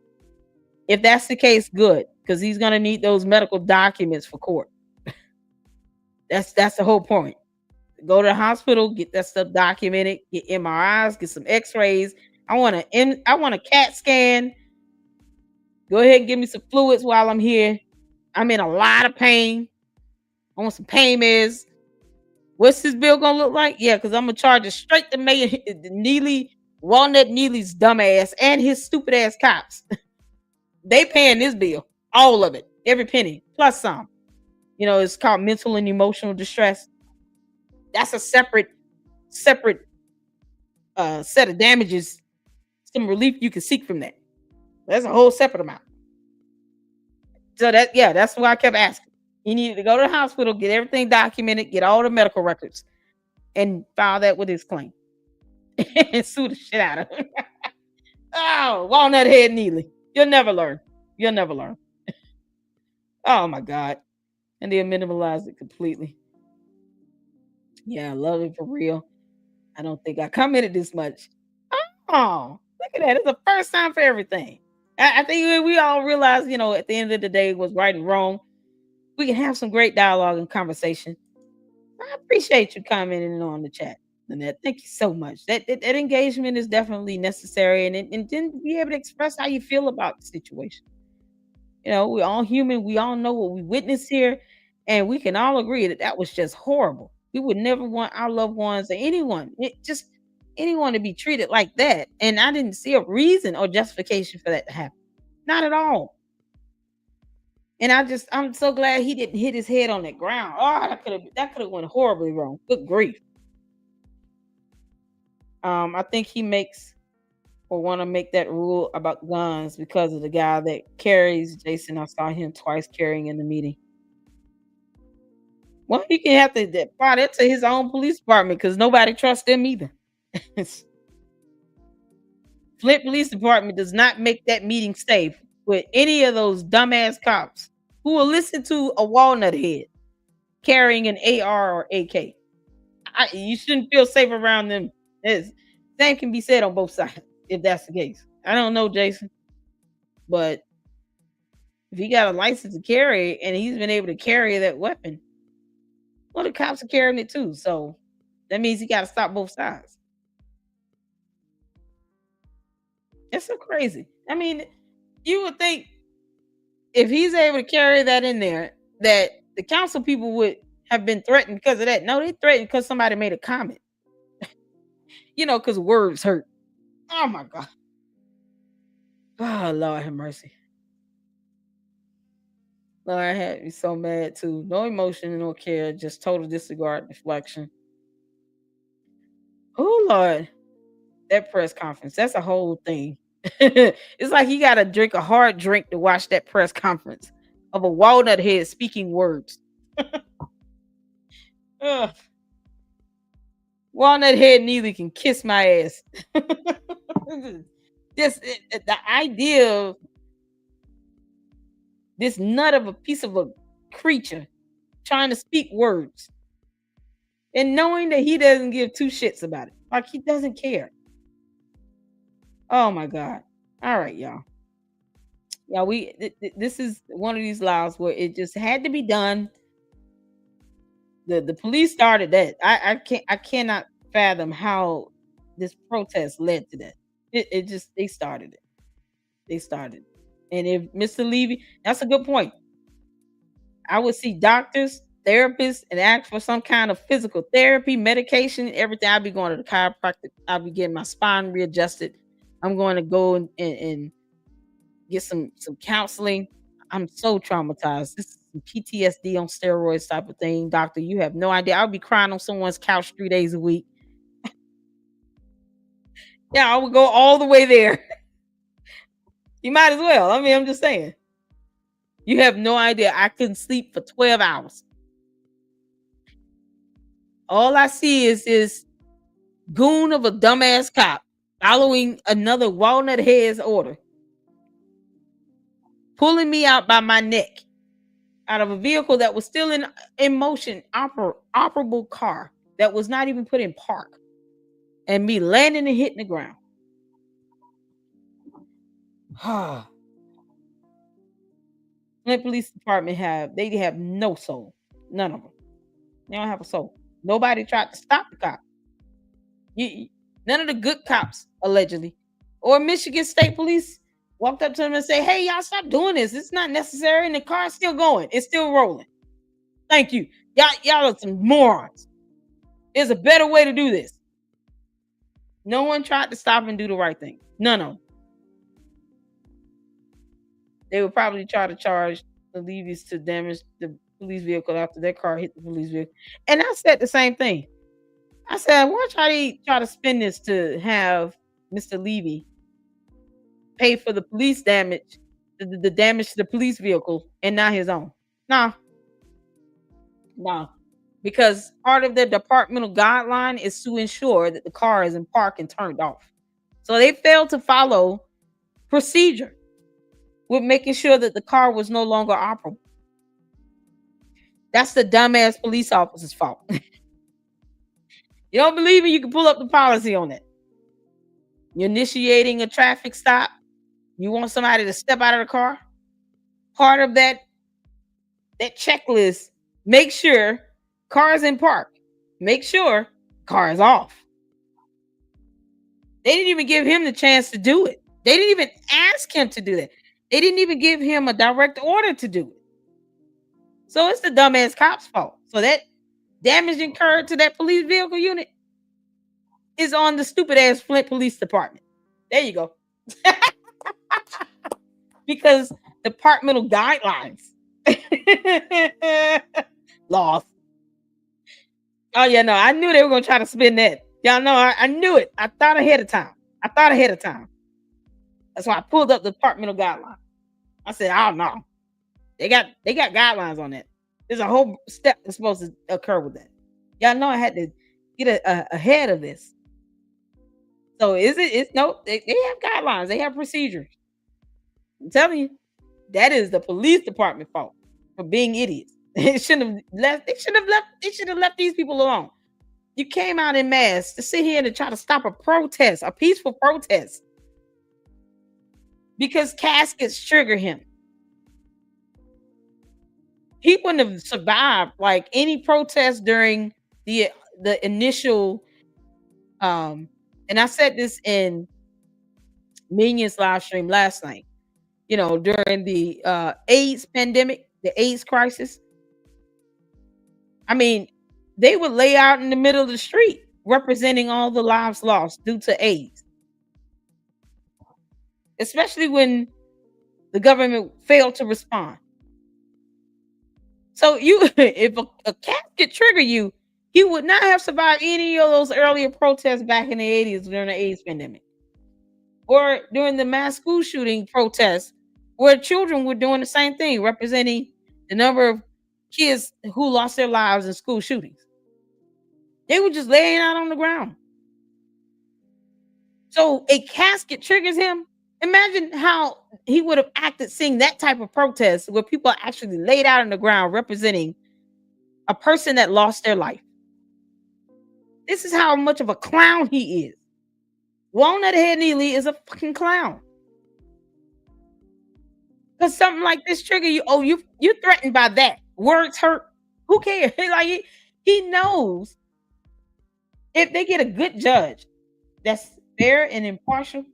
Speaker 1: If that's the case, good, because he's going to need those medical documents for court. That's the whole point. Go to the hospital, get that stuff documented, get MRIs, get some X-rays. I want a CAT scan. Go ahead and give me some fluids while I'm here. I'm in a lot of pain. I want some pain meds. What's this bill gonna look like? Yeah, because I'm gonna charge it straight to Mayor Walnut Neely's dumbass and his stupid ass cops. They paying this bill, all of it, every penny, plus some. It's called mental and emotional distress. That's a separate set of damages, some relief you can seek from that. That's a whole separate amount. So that's why I kept asking. He needed to go to the hospital, get everything documented, get all the medical records, and file that with his claim. and sue the shit out of him. Oh, walnut head Neely. You'll never learn. You'll never learn. Oh my God. And they minimalized it completely. Yeah, I love it for real. I don't think I commented this much. Oh, look at that. It's the first time for everything. I think we all realize, at the end of the day, what's right and wrong. We can have some great dialogue and conversation. I appreciate you commenting on the chat, Lynette. Thank you so much. That engagement is definitely necessary, and then be able to express how you feel about the situation. We're all human. We all know what we witnessed here, and we can all agree that was just horrible. We would never want our loved ones or just anyone to be treated like that. And I didn't see a reason or justification for that to happen. Not at all. And I'm so glad he didn't hit his head on that ground. Oh, that could have went horribly wrong. Good grief. I think he makes or want to make that rule about guns because of the guy that carries Jason. I saw him twice carrying in the meeting. Well, he can have to apply that to his own police department because nobody trusts them either. Flint Police Department does not make that meeting safe with any of those dumbass cops who will listen to a walnut head carrying an AR or AK. You shouldn't feel safe around them. Same can be said on both sides if that's the case. I don't know, Jason, but if he got a license to carry and he's been able to carry that weapon, well, the cops are carrying it too. So that means he got to stop both sides. It's so crazy. I mean, you would think if he's able to carry that in there, that the council people would have been threatened because of that. No, they threatened because somebody made a comment. Because words hurt. Oh my God. Oh, Lord have mercy. Lord, I had me so mad too. No emotion, no care, just total disregard, deflection. Oh, Lord. That press conference, that's a whole thing. It's like you got to drink a hard drink to watch that press conference of a walnut head speaking words. Walnut head Neely can kiss my ass. The idea of this nut of a piece of a creature trying to speak words and knowing that he doesn't give two shits about it. Like he doesn't care. Oh my God. All right, y'all. Yeah, this is one of these laws where it just had to be done. The police started that. I cannot fathom how this protest led to that. They started it. They started. And if Mr. Levy, that's a good point. I would see doctors, therapists, and ask for some kind of physical therapy, medication, everything. I'll be going to the chiropractor. I'll be getting my spine readjusted. I'm going to go and get some counseling. I'm so traumatized. This is some PTSD on steroids type of thing. Doctor, you have no idea. I'll be crying on someone's couch 3 days a week. Yeah, I would go all the way there. You might as well. I mean, I'm just saying. You have no idea. I couldn't sleep for 12 hours. All I see is this goon of a dumbass cop following another walnut head's order, pulling me out by my neck out of a vehicle that was still in motion, operable car that was not even put in park, and me landing and hitting the ground. Flint Police Department have no soul. None of them. They don't have a soul. Nobody tried to stop the cop. None of the good cops, allegedly, or Michigan State Police walked up to them and say, "Hey, y'all, stop doing this. It's not necessary." And the car's still going. It's still rolling. Thank you. Y'all are some morons. There's a better way to do this. No one tried to stop and do the right thing. None of them. They would probably try to charge the levies to damage the police vehicle after their car hit the police vehicle. And I said the same thing. I said, why try to spin this to have Mr. Levy pay for the police damage, the damage to the police vehicle, and not his own? No. because part of their departmental guideline is to ensure that the car is in park and turned off. So they failed to follow procedure with making sure that the car was no longer operable. That's the dumbass police officer's fault. You don't believe me? You can pull up the policy on that. You're initiating a traffic stop. You want somebody to step out of the car. Part of that checklist, make sure car is in park. Make sure car is off. They didn't even give him the chance to do it. They didn't even ask him to do that. They didn't even give him a direct order to do it. So it's the dumbass cop's fault. So that damage incurred to that police vehicle unit is on the stupid ass Flint Police Department. There you go. Because departmental guidelines. Lost. Oh yeah, no, I knew they were gonna try to spin that. Y'all know I knew it. I thought ahead of time. That's why I pulled up the departmental guideline. I said, I don't know. They got guidelines on that. There's a whole step that's supposed to occur with that. Y'all know I had to get ahead of this. So it's no, they have guidelines, they have procedures. I'm telling you, that is the police department fault for being idiots. They should have left these people alone. You came out in mass to sit here and try to stop a protest, a peaceful protest, because caskets trigger him. He wouldn't have survived like any protest during the initial and I said this in Minion's live stream last night. You know, during the AIDS pandemic, the AIDS crisis. I mean, they would lay out in the middle of the street representing all the lives lost due to AIDS. Especially when the government failed to respond. So if a casket trigger you, he would not have survived any of those earlier protests back in the 80s during the AIDS pandemic. Or during the mass school shooting protests, where children were doing the same thing, representing the number of kids who lost their lives in school shootings. They were just laying out on the ground. So a casket triggers him. Imagine how he would have acted seeing that type of protest where people are actually laid out on the ground representing a person that lost their life. This is how much of a clown he is. Walnut Head Neely is a fucking clown. Because something like this trigger you. Oh, you're threatened by that. Words hurt. Who cares? Like he knows if they get a good judge that's fair and impartial.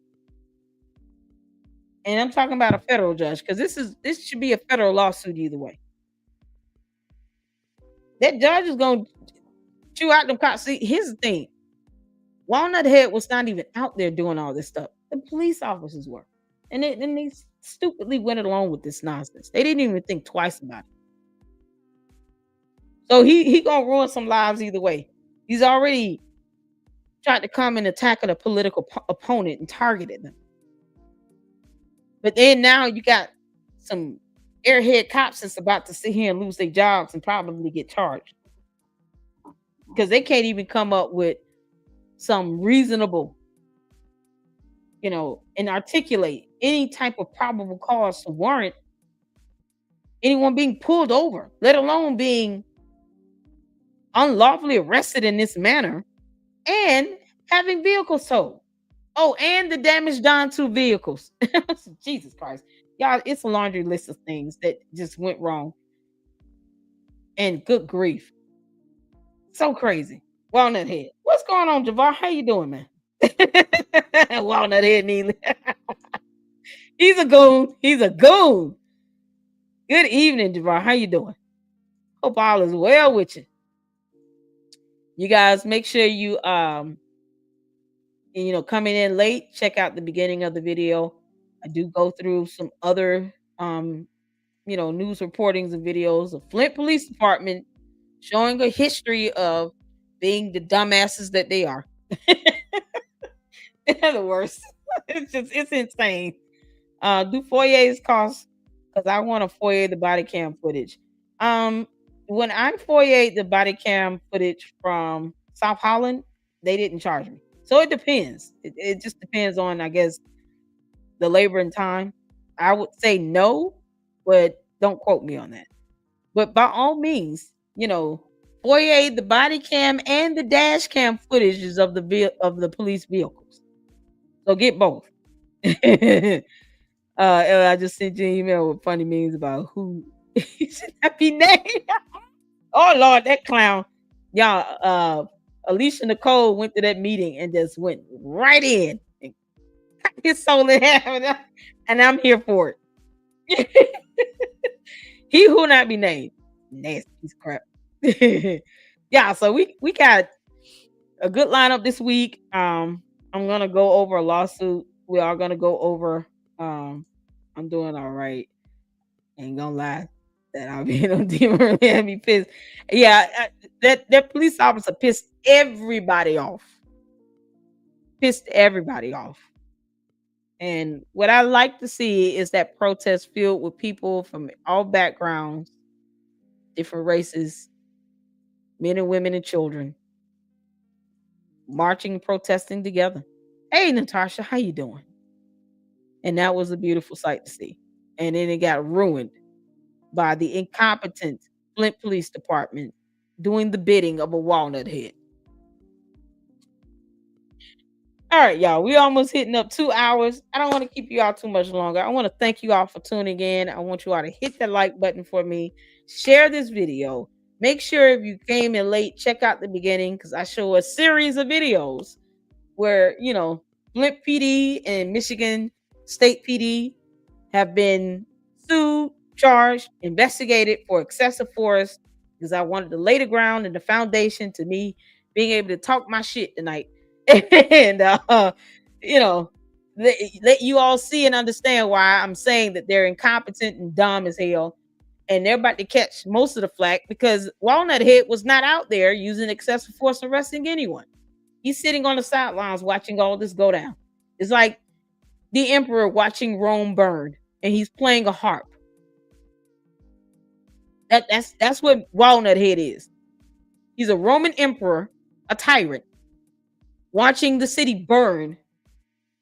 Speaker 1: And I'm talking about a federal judge, because this should be a federal lawsuit either way. That judge is going to chew out them cops. See, here's the thing. Walnut Head was not even out there doing all this stuff. The police officers were. And they stupidly went along with this nonsense. They didn't even think twice about it. So he gonna ruin some lives either way. He's already tried to come and attack a political opponent and targeted them. But then now you got some airhead cops that's about to sit here and lose their jobs and probably get charged. Because they can't even come up with some reasonable, and articulate any type of probable cause to warrant anyone being pulled over, let alone being unlawfully arrested in this manner and having vehicles towed. Oh, and the damage done to vehicles. Jesus Christ. Y'all, it's a laundry list of things that just went wrong. And good grief. So crazy. Walnut Head. What's going on, Javar? How you doing, man? Walnut Head Neely. He's a goon. Good evening, Javar. How you doing? Hope all is well with you. You guys make sure you coming in late, check out the beginning of the video. I do go through some other news reportings and videos of Flint Police Department showing a history of being the dumbasses that they are. They're the worst. It's insane. Do foyers cost? Because I want to foyer the body cam footage. when I FOIA'd the body cam footage from South Holland, they didn't charge me. So it depends. It just depends on, I guess, the labor and time. I would say no, but don't quote me on that. But by all means, FOIA the body cam and the dash cam footages of the police vehicles. So get both. And I just sent you an email with funny memes about who should not be named. Oh Lord, that clown. Y'all, Alicia Nicole went to that meeting and just went right in and cut his soul in half. And I'm here for it. He who not be named. Nasty piece of crap. Yeah, so we got a good lineup this week. I'm gonna go over a lawsuit. We are gonna go over I'm doing all right. Ain't gonna lie. That I'll be on team early and be pissed. Yeah, that police officer pissed everybody off. Pissed everybody off. And what I like to see is that protest filled with people from all backgrounds, different races, men and women and children, marching, protesting together. Hey, Natasha, how you doing? And that was a beautiful sight to see. And then it got ruined by the incompetent Flint Police Department doing the bidding of a walnut head. All right, y'all. We almost hitting up 2 hours. I don't want to keep you all too much longer. I want to thank you all for tuning in. I want you all to hit that like button for me. Share this video. Make sure if you came in late, check out the beginning because I show a series of videos where, Flint PD and Michigan State PD have been sued, charged, investigated for excessive force because I wanted to lay the ground and the foundation to me being able to talk my shit tonight. And let you all see and understand why I'm saying that they're incompetent and dumb as hell, and they're about to catch most of the flack because Walnut Head was not out there using excessive force arresting anyone. He's sitting on the sidelines watching all this go down. It's like the emperor watching Rome burn, and he's playing a harp. That's what Walnut Head is. He's a Roman emperor, a tyrant, watching the city burn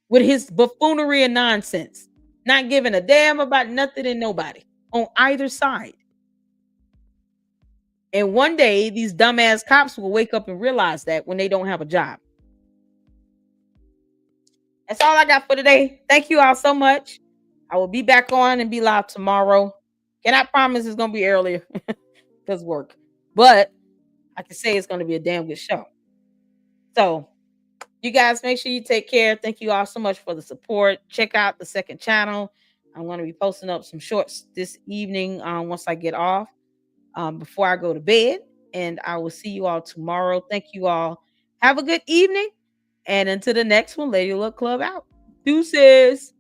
Speaker 1: with his buffoonery and nonsense, not giving a damn about nothing and nobody on either side. And one day, these dumbass cops will wake up and realize that when they don't have a job. That's all I got for today. Thank you all so much. I will be back on and be live tomorrow. Cannot promise it's going to be earlier because work. But I can say it's going to be a damn good show. So, you guys make sure you take care. Thank you all so much for the support. Check out the second channel. I'm going to be posting up some shorts this evening once I get off before I go to bed. And I will see you all tomorrow. Thank you all. Have a good evening. And until the next one, Lady Luck Club out. Deuces.